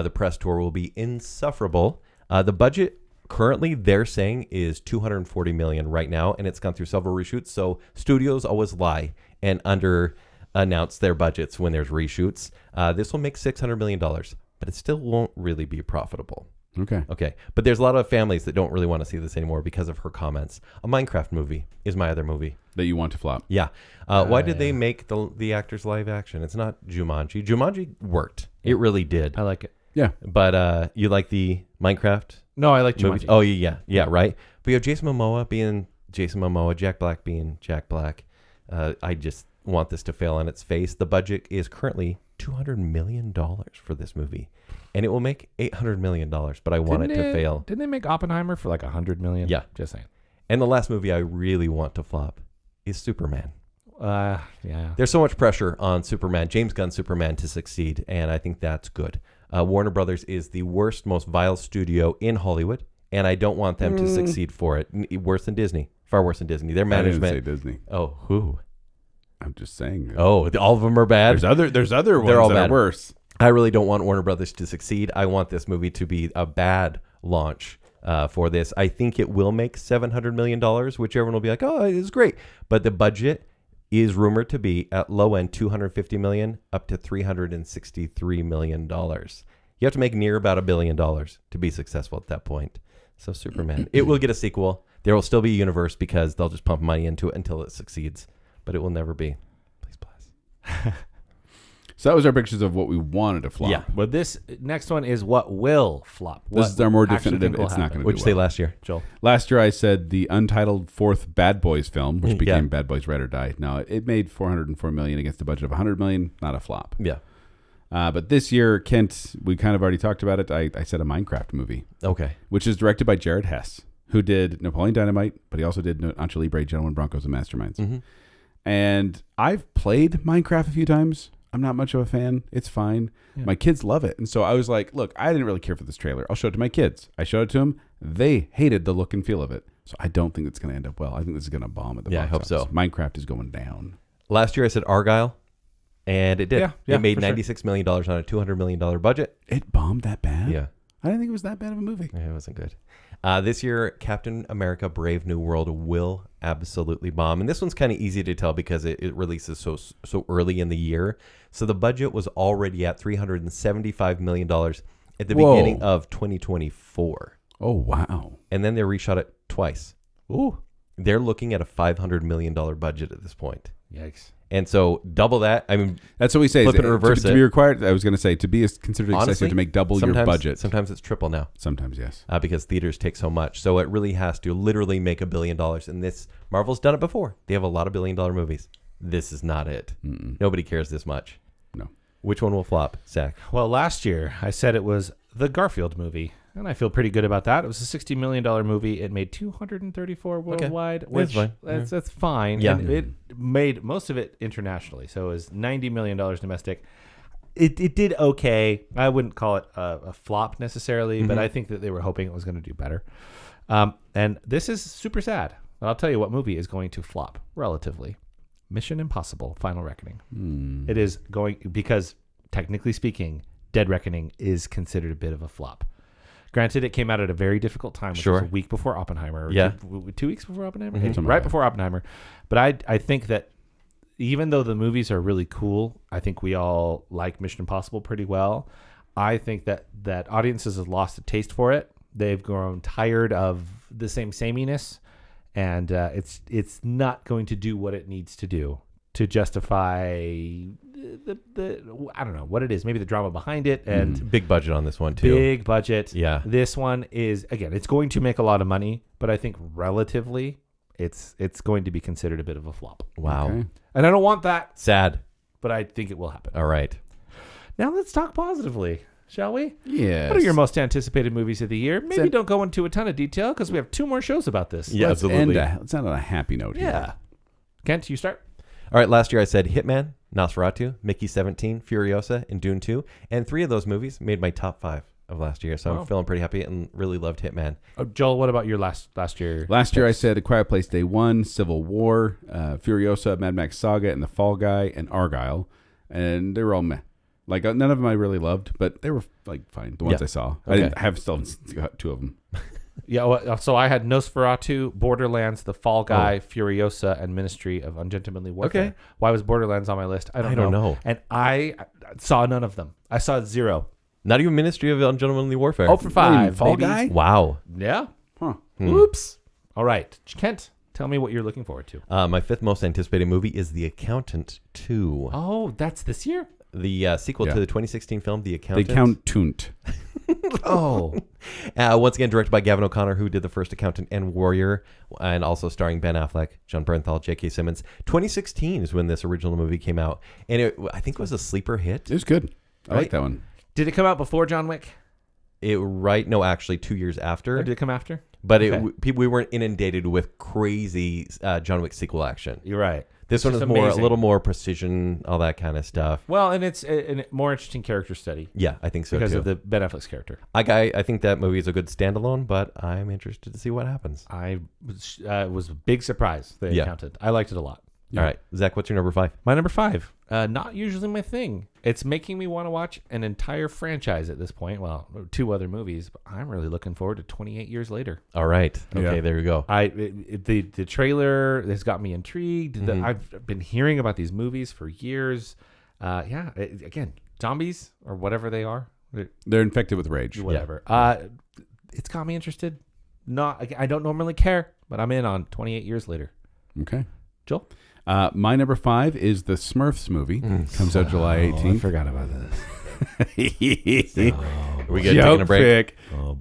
The press tour will be insufferable. The budget currently they're saying is $240 million right now, and it's gone through several reshoots. So studios always lie and under announce their budgets when there's reshoots. This will make $600 million, but it still won't really be profitable. Okay. But there's a lot of families that don't really want to see this anymore because of her comments. A Minecraft movie is my other movie. That you want to flop. Yeah. Why did they make the actors live action? It's not Jumanji. Jumanji worked. It really did. I like it. Yeah. But you like the Minecraft No, I like movies? Jumanji. Oh, yeah, right. But you have Jason Momoa being Jason Momoa, Jack Black being Jack Black. I just want this to fail on its face. The budget is currently $200 million for this movie, and it will make $800 million, but I want it to fail. Didn't they make Oppenheimer for like $100 million? Yeah. Just saying. And the last movie I really want to flop is Superman. Yeah. There's so much pressure on Superman, James Gunn's Superman, to succeed, and I think that's good. Warner Brothers is the worst, most vile studio in Hollywood, and I don't want them to succeed for it. Worse than Disney. Far worse than Disney. Their management. I didn't say Disney. Oh, who? I'm just saying. Oh, all of them are bad? There's other ones They're all that bad. are worse. I really don't want Warner Brothers to succeed. I want this movie to be a bad launch for this. I think it will make $700 million, which everyone will be like, oh, it's great. But the budget is rumored to be at low end $250 million up to $363 million. You have to make near about $1 billion to be successful at that point. So Superman, it will get a sequel. There will still be a universe because they'll just pump money into it until it succeeds. But it will never be. Please bless. So that was our pictures of what we wanted to flop. Yeah. But this next one is what will flop. This is our more definitive. It's not going to do What'd you say well. last year? Joel. Last year I said the untitled fourth Bad Boys film, which Yeah. became Bad Boys Ride or Die. Now it made $404 million against a budget of $100 million. Not a flop. Yeah. But this year, Kent, we kind of already talked about it. I said a Minecraft movie, Okay. which is directed by Jared Hess, who did Napoleon Dynamite, but he also did Ancho Libre, Gentlemen, Broncos, and Masterminds. Mm-hmm. And I've played Minecraft a few times. I'm not much of a fan. It's fine. Yeah. My kids love it. And so I was like, look, I didn't really care for this trailer. I'll show it to my kids. I showed it to them. They hated the look and feel of it. So I don't think it's going to end up well. I think this is going to bomb at the Yeah, I box hope office. so. Minecraft is going down. Last year I said Argyle, and it did. Yeah, it made for sure. $96 million on a $200 million budget. It bombed that bad? Yeah. I didn't think it was that bad of a movie. It wasn't good. This year, Captain America Brave New World will absolutely bomb. And this one's kind of easy to tell because it releases so early in the year. So the budget was already at $375 million at the Whoa. beginning of 2024. Oh, wow. And then they reshot it twice. Ooh. They're looking at a $500 million budget at this point. Yikes. And so double that. I mean, That's what we say. Flip it and reverse to it. be required, I was going to say, to be considered honestly, excessive to make double your sometimes- budget. Sometimes it's triple now. Sometimes, yes. Because theaters take so much. So it really has to literally make $1 billion. And this, Marvel's done it before. They have a lot of $1 billion movies. This is not it. Nobody cares this much. No. Which one will flop, Zach? Well, last year I said it was the Garfield movie, and I feel pretty good about that. It was a $60 million movie. It made $234 worldwide, which fine. that's fine. Yeah. And made most of it internationally. So it was $90 million domestic. It did okay. I wouldn't call it a flop necessarily, but I think that they were hoping it was going to do better. And this is super sad. I'll tell you what movie is going to flop relatively. Mission Impossible: Final Reckoning. It is going, because technically speaking, Dead Reckoning is considered a bit of a flop. Granted, it came out at a very difficult time, which was a week before Oppenheimer. Yeah. 2 weeks before Oppenheimer? Right before Oppenheimer. But I think that even though the movies are really cool, I think we all like Mission Impossible pretty well. I think that audiences have lost a taste for it. They've grown tired of the same sameness, and it's not going to do what it needs to do to justify the I don't know what it is. Maybe the drama behind it, and Big budget on this one too. big budget. Yeah. This one is, again, it's going to make a lot of money, but I think relatively it's going to be considered a bit of a flop. Wow. Okay. And I don't want that, Sad. but I think it will happen. All right. Now let's talk positively, shall we? Yes. What are your most anticipated movies of the year? Maybe Let's- don't go into a ton of detail because we have 2 more shows about this. Yeah, Let's absolutely. let's end on a happy note here. Yeah. Kent, you start. All right, last year I said Hitman, Nosferatu, Mickey 17, Furiosa, and Dune 2. And 3 of those movies made my top 5 of last year. So Wow. I'm feeling pretty happy and really loved Hitman. Oh, Joel, what about your last year? Last year I said A Quiet Place Day 1, Civil War, Furiosa, Mad Max Saga, and The Fall Guy, and Argyle. And they were all meh. Like, none of them I really loved, but they were, like, fine. The ones Yeah. I saw. Okay. I have still got 2 of them. Yeah, well, so I had Nosferatu, Borderlands, The Fall Guy, Furiosa, and Ministry of Ungentlemanly Warfare. Okay. Why was Borderlands on my list? I I don't know. And I saw none of them. I saw 0. Not even Ministry of Ungentlemanly Warfare. 0 for 5. Fall baby. Guy? Wow. Yeah. Huh. Oops. All right. Kent, tell me what you're looking forward to. My 5th most anticipated movie is The Accountant 2. Oh, that's this year? The sequel Yeah. to the 2016 film The They Accountant. count Tunt. Oh. Once again, directed by Gavin O'Connor, who did the first Accountant and Warrior, and also starring Ben Affleck, John Bernthal, J.K. Simmons. 2016 is when this original movie came out, and I think it was a sleeper hit. It was good. I like Right? that one. Did it come out before John Wick? No, actually 2 years Or after. did it come after? But Okay. we weren't inundated with crazy John Wick sequel action. You're right. This one just is amazing. a little more precision, all that kind of stuff. Well, and it's a more interesting character study Yeah, I think so because too. of the Ben Affleck's character. I think that movie is a good standalone, but I'm interested to see what happens. I was a big surprise. The Yeah. Accountant. I liked it a lot. Yeah. All right, Zach, what's your number 5? My number 5, not usually my thing. It's making me want to watch an entire franchise at this point. Well, 2 other movies, but I'm really looking forward to 28 years later. All right, okay, Yeah. there you go. The trailer has got me intrigued. Mm-hmm. I've been hearing about these movies for years. Again, zombies or whatever they are, They're infected with rage. whatever. It's got me interested. I don't normally care, but I'm in on 28 years later. Okay. Joel? My number 5 is the Smurfs movie. Comes out July 18th. forgot about this. Are we good? Taking a break? No.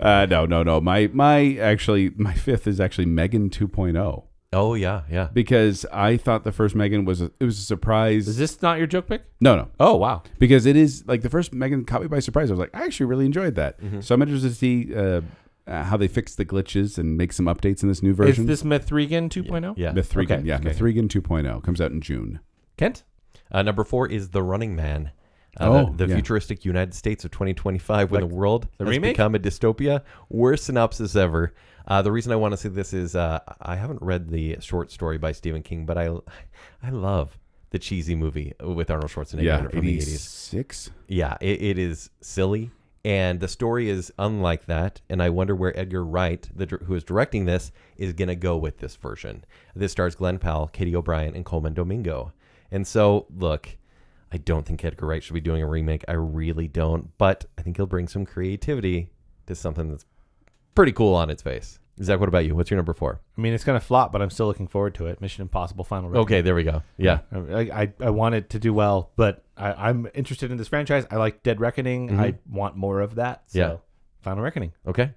My 5th is actually Megan 2.0 Oh yeah. because I thought the first Megan was a surprise. Is this not your joke pick? No. Oh, wow. Because it is like the first Megan caught me by surprise. I was like, I actually really enjoyed that. So I'm interested to see how they fix the glitches and make some updates in this new version. Is this Mithrigan 2.0? Yeah. Mithrigan? Okay, Yeah, okay. Mithrigan 2.0 comes out in June. Kent? Number 4 is The Running Man. The Yeah. futuristic United States of 2025 when Like the world the has remake? become a dystopia. Worst synopsis ever. The reason I want to see this is I haven't read the short story by Stephen King, but I love the cheesy movie with Arnold Schwarzenegger in Yeah, it from the 80s. 86. Yeah, it is silly, and the story is unlike that, and I wonder where Edgar Wright, who is directing this, is going to go with this version. This stars Glenn Powell, Katie O'Brien, and Coleman Domingo. And so, look, I don't think Edgar Wright should be doing a remake. I really don't, but I think he'll bring some creativity to something that's pretty cool on its face. Zach, what about you? What's your number 4? I mean, it's going to flop, but I'm still looking forward to it. Mission Impossible Final Reckoning. Okay, there we go. Yeah. I want it to do well, but I'm interested in this franchise. I like Dead Reckoning. I want more of that. So, Yeah. Final Reckoning. Okay.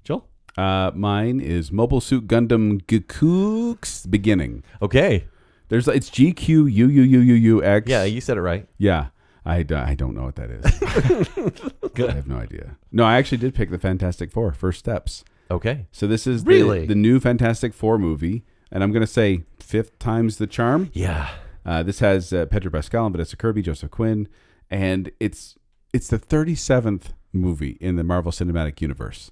Joel? Mine is Mobile Suit Gundam Geku's Beginning. Okay. It's GQUUUUX. Yeah, you said it right. Yeah. I don't know what that is. I have no idea. No, I actually did pick the Fantastic Four, First Steps. Okay. So this is Really? the new Fantastic Four movie, and I'm going to say fifth time's the charm. Yeah. This has Pedro Pascal and Vanessa Kirby, Joseph Quinn, and it's the 37th movie in the Marvel Cinematic Universe.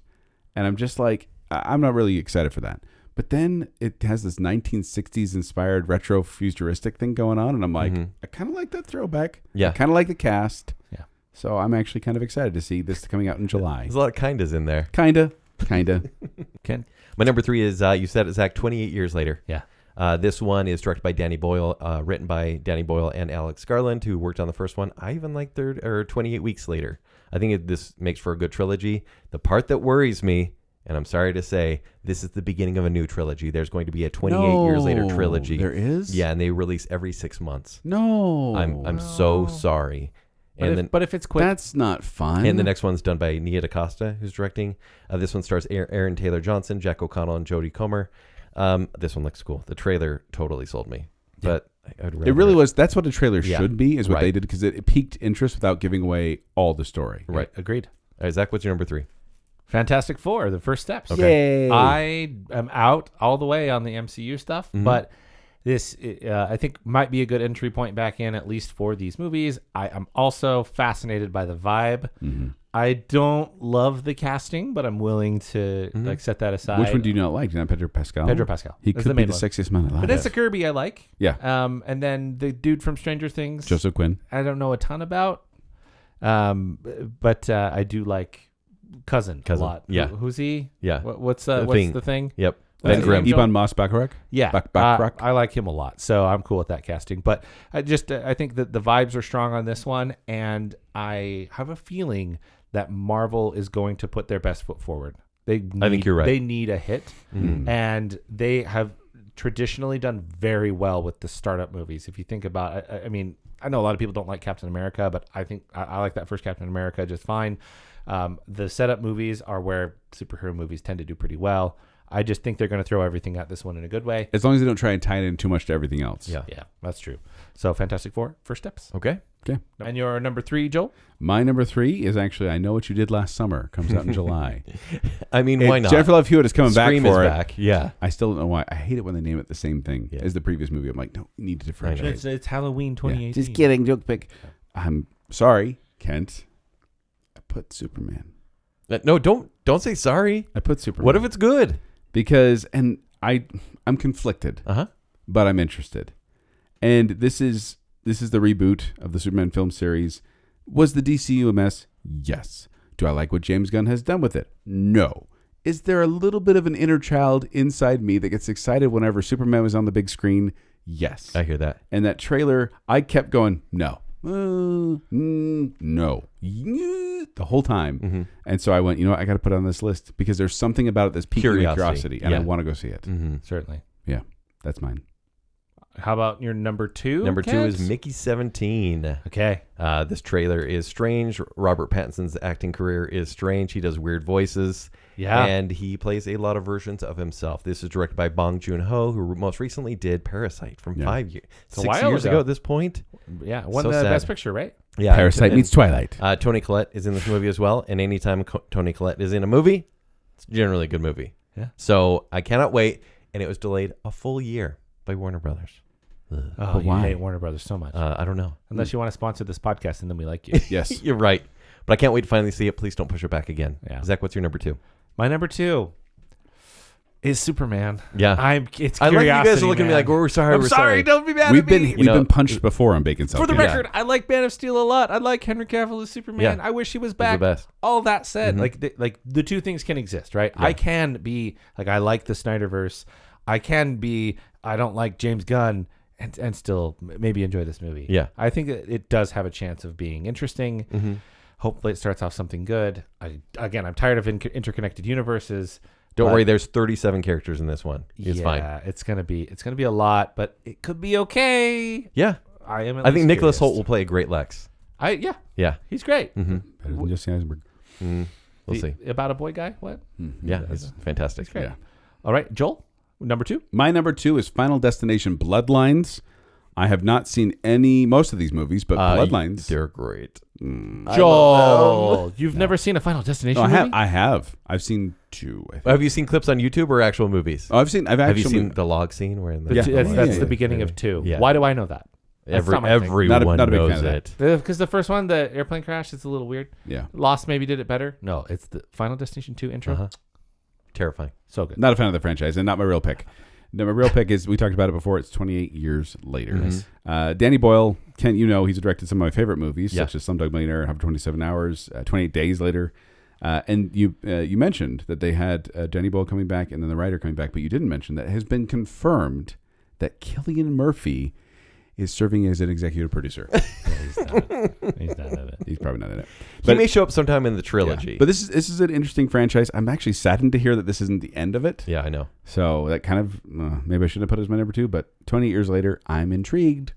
And I'm just like, I'm not really excited for that. But then it has this 1960s inspired retro futuristic thing going on, and I'm like, I kind of like that throwback. Yeah. I kind of like the cast. Yeah. So I'm actually kind of excited to see this coming out in July. There's a lot of kindas in there. Kinda. Ken? My number 3 is, you said it, Zach, 28 years later. Yeah. This one is directed by Danny Boyle, written by Danny Boyle and Alex Garland, who worked on the first one. I even like 28 Weeks Later. I think this makes for a good trilogy. The part that worries me, and I'm sorry to say, this is the beginning of a new trilogy. There's going to be a 28 Years Later trilogy. There is? Yeah, and they release every 6 months. No. I'm so sorry. But if it's quick. That's not fun. And the next one's done by Nia DaCosta, who's directing. This one stars Aaron Taylor Johnson, Jack O'Connell, and Jodie Comer. This one looks cool. The trailer totally sold me. But I'd rather it really was. That's what a trailer should be, is what Right. they did, because it piqued interest without giving away all the story. Right. Agreed. All right, Zach, what's your number 3? Fantastic Four, the first steps. Okay. Yay. I am out all the way on the MCU stuff, but this I think might be a good entry point back in, at least for these movies. I am also fascinated by the vibe. I don't love the casting, but I'm willing to like set that aside. Which one do you not like? Not Pedro Pascal? Pedro Pascal. He That's could the be main the one. sexiest man alive. Vanessa Kirby I like. Yeah. And then the dude from Stranger Things. Joseph Quinn. I don't know a ton about. But I do like Cousin a lot. Yeah. Who's he? Yeah. What's Thing. the thing? Yep. What's Ben his Grimm. name, Joel? Ebon Moss Bacharach. Yeah, Bacharach. I like him a lot, so I'm cool with that casting. But I think that the vibes are strong on this one, and I have a feeling that Marvel is going to put their best foot forward. I think you're right. They need a hit, and they have traditionally done very well with the startup movies. If you think about, I mean, I know a lot of people don't like Captain America, but I think I like that first Captain America just fine. The setup movies are where superhero movies tend to do pretty well. I just think they're going to throw everything at this one in a good way. As long as they don't try and tie it in too much to everything else. Yeah. Yeah, that's true. So Fantastic Four, first steps. Okay. Okay. And your number 3, Joel? My number 3 is actually I Know What You Did Last Summer. Comes out in July. I mean, why not? Jennifer Love Hewitt is coming Scream back for is it. back. Yeah. I still don't know why. I hate it when they name it the same thing Yeah. as the previous movie. I'm like, no, you need to differentiate. It's Halloween 2018. Yeah. Just kidding. Joke pick. I'm sorry, Kent. I put Superman. No, don't say sorry. I put Superman. What if it's good? Because, and I'm conflicted, but I'm interested. And this is the reboot of the Superman film series. Was the DCU a mess? Yes. Do I like what James Gunn has done with it? No. Is there a little bit of an inner child inside me that gets excited whenever Superman was on the big screen? Yes. I hear that. And that trailer, I kept going, no. No. The whole time. And so I went, I got to put it on this list because there's something about it that's piquing my curiosity, and I want to go see it. Certainly. Yeah, that's mine. How about your number 2? Number 2 is Mickey 17. Okay. This trailer is strange. Robert Pattinson's acting career is strange. He does weird voices. Yeah. And he plays a lot of versions of himself. This is directed by Bong Joon-ho, who most recently did Parasite from 6 years ago at this point. Yeah. Won So the sad. Best Picture, right? Yeah. Parasite and- meets Twilight. Toni Collette is in this movie as well. And anytime Toni Collette is in a movie, it's generally a good movie. Yeah. So I cannot wait. And it was delayed a full year by Warner Brothers. Oh, you why? hate Warner Brothers so much. I don't know. Unless you want to sponsor this podcast and then we like you. Yes. You're right. But I can't wait to finally see it. Please don't push it back again. Yeah. Zach, what's your number 2? My number 2 is Superman. Yeah. It's I like curiosity, you guys are looking at me man. like, we're sorry. I'm we're sorry. Don't be mad We've at me. been we've been punched before on Baconsale. For the Yeah. record, I like Man of Steel a lot. I like Henry Cavill as Superman. Yeah. I wish he was He's back. the best. All that said, like the two things can exist, right? I can be like, I like the Snyderverse. I can be, I don't like James Gunn, and still maybe enjoy this movie. Yeah. I think that it does have a chance of being interesting. Hopefully it starts off something good. I'm tired of interconnected universes. Don't worry, there's 37 characters in this one. It's fine. It's gonna be a lot, but it could be okay. Yeah. I think Nicholas Hoult will play a great Lex. Yeah. He's great. Better than Jesse Eisenberg. We'll see. About a boy guy? What? Yeah, it's fantastic. Great. Yeah. All right, Joel, number 2. My number 2 is Final Destination Bloodlines. I have not seen most of these movies, but Bloodlines. They're great. Joel, you've never seen a Final Destination No, movie? I have. I've seen 2. I think. Have you seen clips on YouTube or actual movies? Oh, I've Have you actually seen the log scene where in the Yeah. That's Yeah. the beginning of 2. Yeah. Why do I know that? That's not my thing. everyone Not a big fan knows of that. it. Because the first one, the airplane crash, it's a little weird. Yeah. Lost maybe did it better. No, it's the Final Destination 2 intro. Uh-huh. Terrifying. So good. Not a fan of the franchise, and not my real pick. No, my real pick is, we talked about it before, it's 28 years later. Nice. Danny Boyle, Kent, he's directed some of my favorite movies, Yeah. such as Slumdog Millionaire, 127 Hours, 28 Days Later. And you mentioned that they had Danny Boyle coming back and then the writer coming back, but you didn't mention that it has been confirmed that Cillian Murphy is serving as an executive producer. He's not in it. He's probably not in it. He may show up sometime in the trilogy. Yeah. But this is an interesting franchise. I'm actually saddened to hear that this isn't the end of it. Yeah, I know. So that kind of, maybe I shouldn't have put it as my number 2, but 20 years later, I'm intrigued.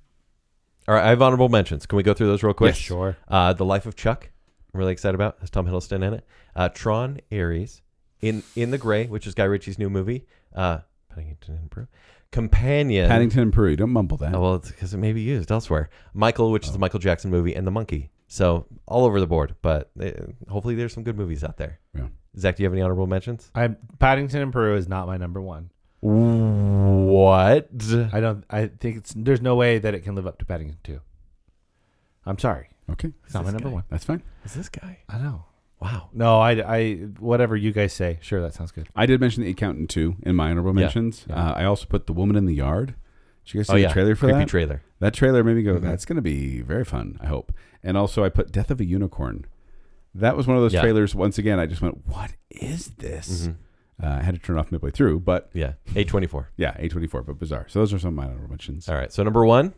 All right, I have honorable mentions. Can we go through those real quick? Yes, sure. The Life of Chuck, I'm really excited about. Has Tom Hiddleston in it. Tron, Ares, In the Gray, which is Guy Ritchie's new movie. Paddington and Peru. Companion. Paddington and Peru. Don't mumble that. Oh, well, it's because it may be used elsewhere. Michael, which is the Michael Jackson movie, and The Monkey. So all over the board, but hopefully there's some good movies out there. Yeah. Zach, do you have any honorable mentions? Paddington and Peru is not my number 1. What? I think there's no way that it can live up to Paddington 2. I'm sorry. Okay. It's not my number 1. That's fine. Is this guy? I know. Wow. No, I whatever you guys say. Sure, that sounds good. I did mention The Accountant 2 in my honorable mentions. Yeah. I also put The Woman in the Yard. Did you guys see the trailer for Creepy that? trailer. That trailer made me go, that's going to be very fun, I hope. And also I put Death of a Unicorn. That was one of those trailers, once again, I just went, what is this? I had to turn it off midway through, but... Yeah, A24. Yeah, A24, but bizarre. So those are some of my honorable mentions. All right, so number 1.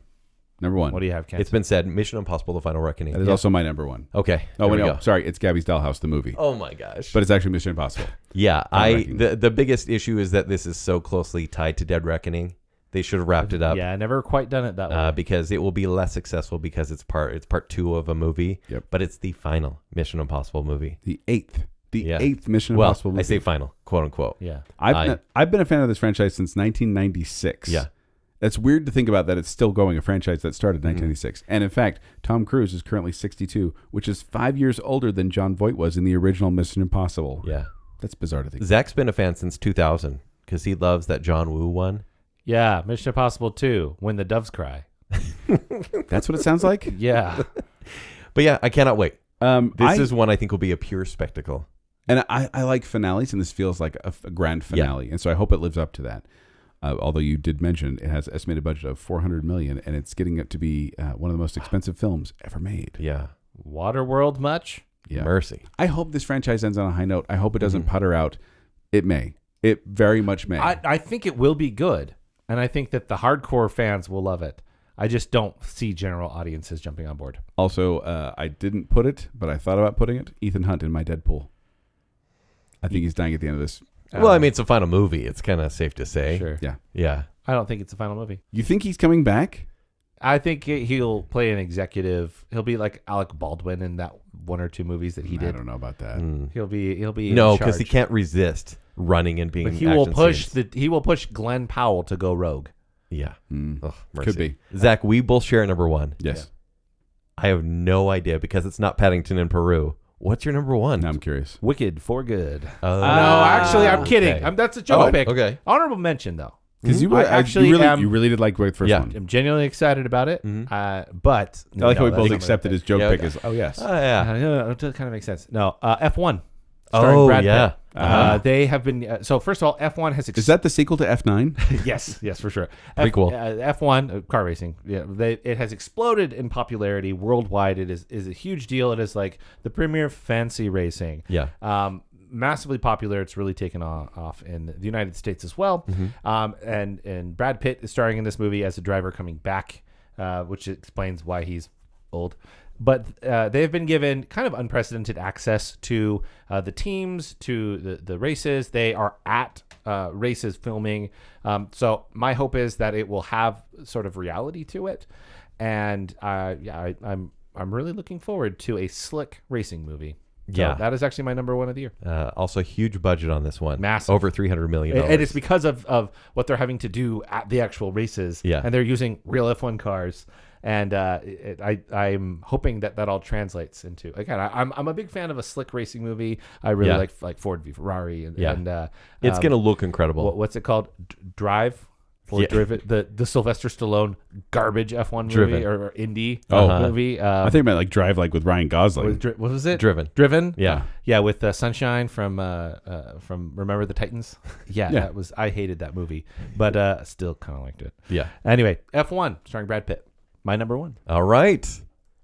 Number 1. What do you have, Ken? It's been said, Mission Impossible: The Final Reckoning. That is also my number 1. Okay. Oh, here wait, we no, go. sorry. It's Gabby's Dollhouse, the movie. Oh my gosh. But it's actually Mission Impossible. Yeah, Reckoning. the biggest issue is that this is so closely tied to Dead Reckoning. They should have wrapped it up. Yeah, never quite done it that way. Because it will be less successful because it's part 2 of a movie. Yep. But it's the final Mission Impossible movie. The eighth Yeah. Mission Well, Impossible movie. I say final, quote unquote. Yeah. I've been a fan of this franchise since 1996. Yeah. That's weird to think about that it's still going, a franchise that started in 1996. And in fact, Tom Cruise is currently 62, which is 5 years older than John Voight was in the original Mission Impossible. Yeah. That's bizarre to think. Zach's been a fan since 2000 because he loves that John Woo one. Yeah, Mission Impossible 2, When the Doves Cry. That's what it sounds like? Yeah. But yeah, I cannot wait. This I- is one I think will be a pure spectacle. And I like finales, and this feels like a grand finale. And so I hope it lives up to that. Although you did mention it has an estimated budget of $400 million, and it's getting up to be one of the most expensive films ever made. Yeah. Waterworld much? Yeah. Mercy. I hope this franchise ends on a high note. I hope it doesn't putter out. It may. It very much may. I think it will be good. And I think that the hardcore fans will love it. I just don't see general audiences jumping on board. Also, I didn't put it, but I thought about putting it. Ethan Hunt in my Deadpool. I think he's dying at the end of this. Well, I mean, it's a final movie. It's kind of safe to say. Sure. Yeah. Yeah. I don't think it's a final movie. You think he's coming back? I think he'll play an executive. He'll be like Alec Baldwin in that 1 or 2 movies that he I did. don't know about that. He'll be No, in because he charge. can't resist running and being. But he will action push scenes. he will push Glenn Powell to go rogue. Yeah. Ugh, mercy. Could be. Zach, we both share number 1. Yes. I have no idea because it's not Paddington in Peru. What's your number 1? Now I'm curious. Wicked for good. Oh. No, actually, I'm kidding. Okay. That's a joke pick. Okay. Honorable mention though. Because you I were actually am- you really did like the first Yeah. one. I'm genuinely excited about it. But I like how we both accepted his joke Yeah. pick as, oh, yes. Oh, yeah. It kind of makes sense. No, F1. Oh, starring Brad yeah. Pitt. They have been so. First of all, F1 has Is that the sequel to F9? yes, for sure. Prequel. F1 car racing. Yeah, it has exploded in popularity worldwide. It is a huge deal. It is like the premier fancy racing. Yeah. Massively popular. It's really taken off in the United States as well. And Brad Pitt is starring in this movie as a driver coming back, which explains why he's old. But they've been given kind of unprecedented access to the teams, to the races. They are at races filming. So my hope is that it will have sort of reality to it. And I'm really looking forward to a slick racing movie. Yeah. that is actually my number one of the year. Also, huge budget on this one. Massive. Over $300 million. And it's because of what they're having to do at the actual races. Yeah. And they're using real F1 cars. And I'm hoping that all translates into, again, I'm a big fan of a slick racing movie. I really like Ford v Ferrari. And it's going to look incredible. What's it called? Drive? Or Driven, the Sylvester Stallone garbage F1 movie Driven. or indie movie. I think it meant like Drive, like with Ryan Gosling. What was it? Driven. Yeah, with Sunshine from Remember the Titans. Yeah, I hated that movie, but still kind of liked it. Yeah. Anyway, F1 starring Brad Pitt. My number one. All right.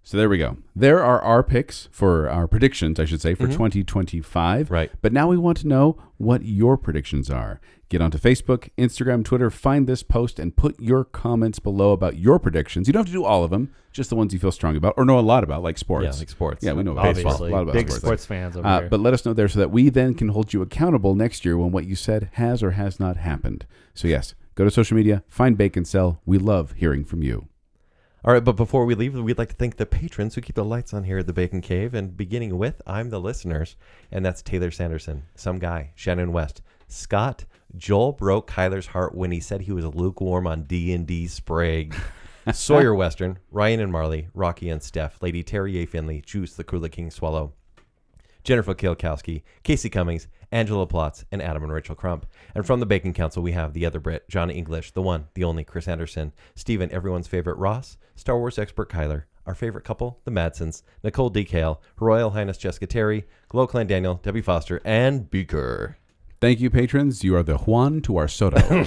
So there we go. There are our picks for our predictions, I should say, for 2025. Right. But now we want to know what your predictions are. Get onto Facebook, Instagram, Twitter, find this post, and put your comments below about your predictions. You don't have to do all of them, just the ones you feel strong about or know a lot about, like sports. Yeah, like sports. Yeah, we know about baseball. Obviously, A lot about big sports. fans over here. But let us know there so that we then can hold you accountable next year when what you said has or has not happened. So yes, go to social media, find Baconsale. We love hearing from you. All right, but before we leave, we'd like to thank the patrons who keep the lights on here at the Bacon Cave, and beginning with I'm the listeners, and that's Taylor Sanderson, some guy, Shannon West, Scott. Joel broke Kyler's heart when he said he was lukewarm on D&D Sprague. Sawyer Western, Ryan and Marley, Rocky and Steph, Lady Terry A. Finley, Juice the Kula King Swallow, Jennifer Kilkowski, Casey Cummings, Angela Plotz, and Adam and Rachel Crump. And from the Bacon Council, we have the other Brit, John English, the one, the only Chris Anderson, Stephen, everyone's favorite Ross, Star Wars expert Kyler, our favorite couple, the Madsons, Nicole D. Kale, Her Royal Highness Jessica Terry, Glow Clan Daniel, Debbie Foster, and Beaker. Thank you, patrons. You are the Juan to our Soto.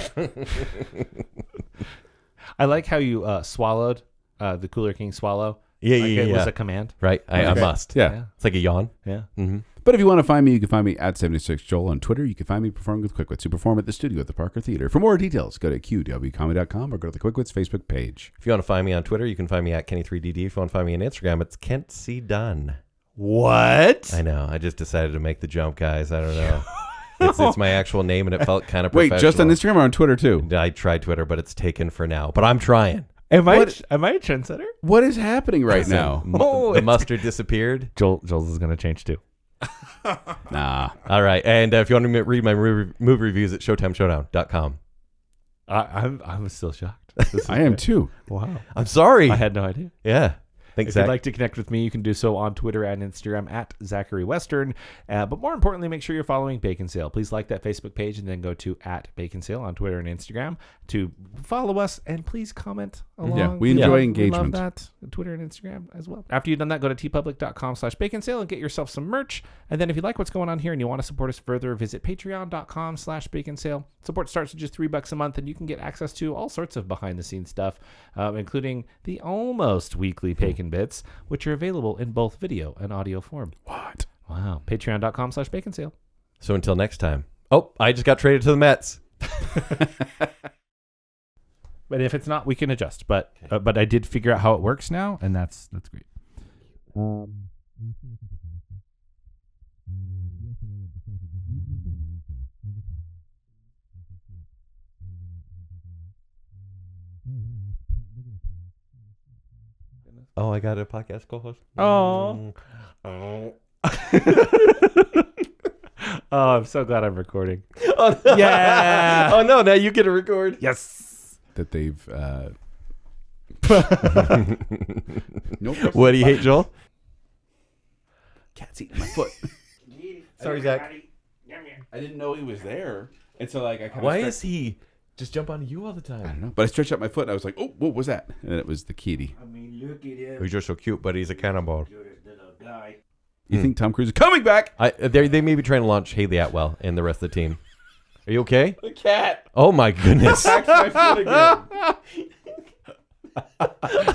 I like how you swallowed the Cooler King swallow. Yeah, It was a command. Right, I must. Yeah. It's like a yawn. Yeah. Mm-hmm. But if you want to find me, you can find me at 76Joel on Twitter. You can find me performing with Quickwits, who perform at the studio at the Parker Theater. For more details, go to qwcomedy.com or go to the Quickwits Facebook page. If you want to find me on Twitter, you can find me at Kenny3DD. If you want to find me on Instagram, it's Kent C. Dunn. What? I know. I just decided to make the jump, guys. I don't know. It's my actual name, and it felt kind of professional. Wait, just on Instagram or on Twitter too? I tried Twitter, but it's taken for now. But I'm trying. Am I a trendsetter? What is happening right now? The mustard disappeared. Joel's is going to change too. Nah. All right. And if you want to read my movie reviews at ShowtimeShowdown.com. I'm still shocked. I am too. Wow. I'm sorry. I had no idea. Yeah. Thanks, If Zach. you'd like to connect with me, you can do so on Twitter and Instagram at Zachary Western. But more importantly, make sure you're following Baconsale. Please like that Facebook page and then go to at Baconsale on Twitter and Instagram to follow us, and please comment along. Yeah, we enjoy engagement. We love that. Twitter and Instagram as well. After you've done that, go to tpublic.com/Baconsale and get yourself some merch. And then if you like what's going on here and you want to support us further, visit patreon.com/Baconsale. Support starts at just $3 a month, and you can get access to all sorts of behind-the-scenes stuff, including the almost weekly Bacon Bits, which are available in both video and audio form. What? Wow. Patreon.com/Baconsale. So until next time. Oh, I just got traded to the Mets. But if it's not, we can adjust. But I did figure out how it works now, and that's great. Oh, I got a podcast co-host. Oh. Oh, I'm so glad I'm recording. Oh, no. Yeah. Oh, no. Now you get to record. Yes. That they've. Nope. What do you hate, Joel? Cat's eating my foot. Sorry, Zach. I didn't know he was there, and so like I kind of. Why is he just jump on you all the I time? don't know, but I stretched out my foot and I was like, "Oh, what was that?" And it was the kitty. I mean, look at him. He's just so cute, but he's a cannonball. You're this little guy. You think Tom Cruise is coming back? They may be trying to launch Haley Atwell and the rest of the team. Are you okay? The cat Oh, my goodness. attacked my foot again.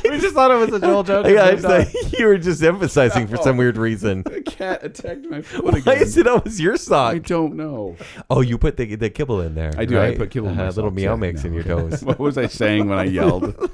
We just thought it was a Joel joke. Yeah, it's like, you were just emphasizing for some weird reason. The cat attacked my foot Why again. is it always your I sock? don't know. Oh, you put the kibble in there. I do. Right? I put kibble in my little socks, meow yeah, mix no, in your okay. toes. What was I saying when I yelled?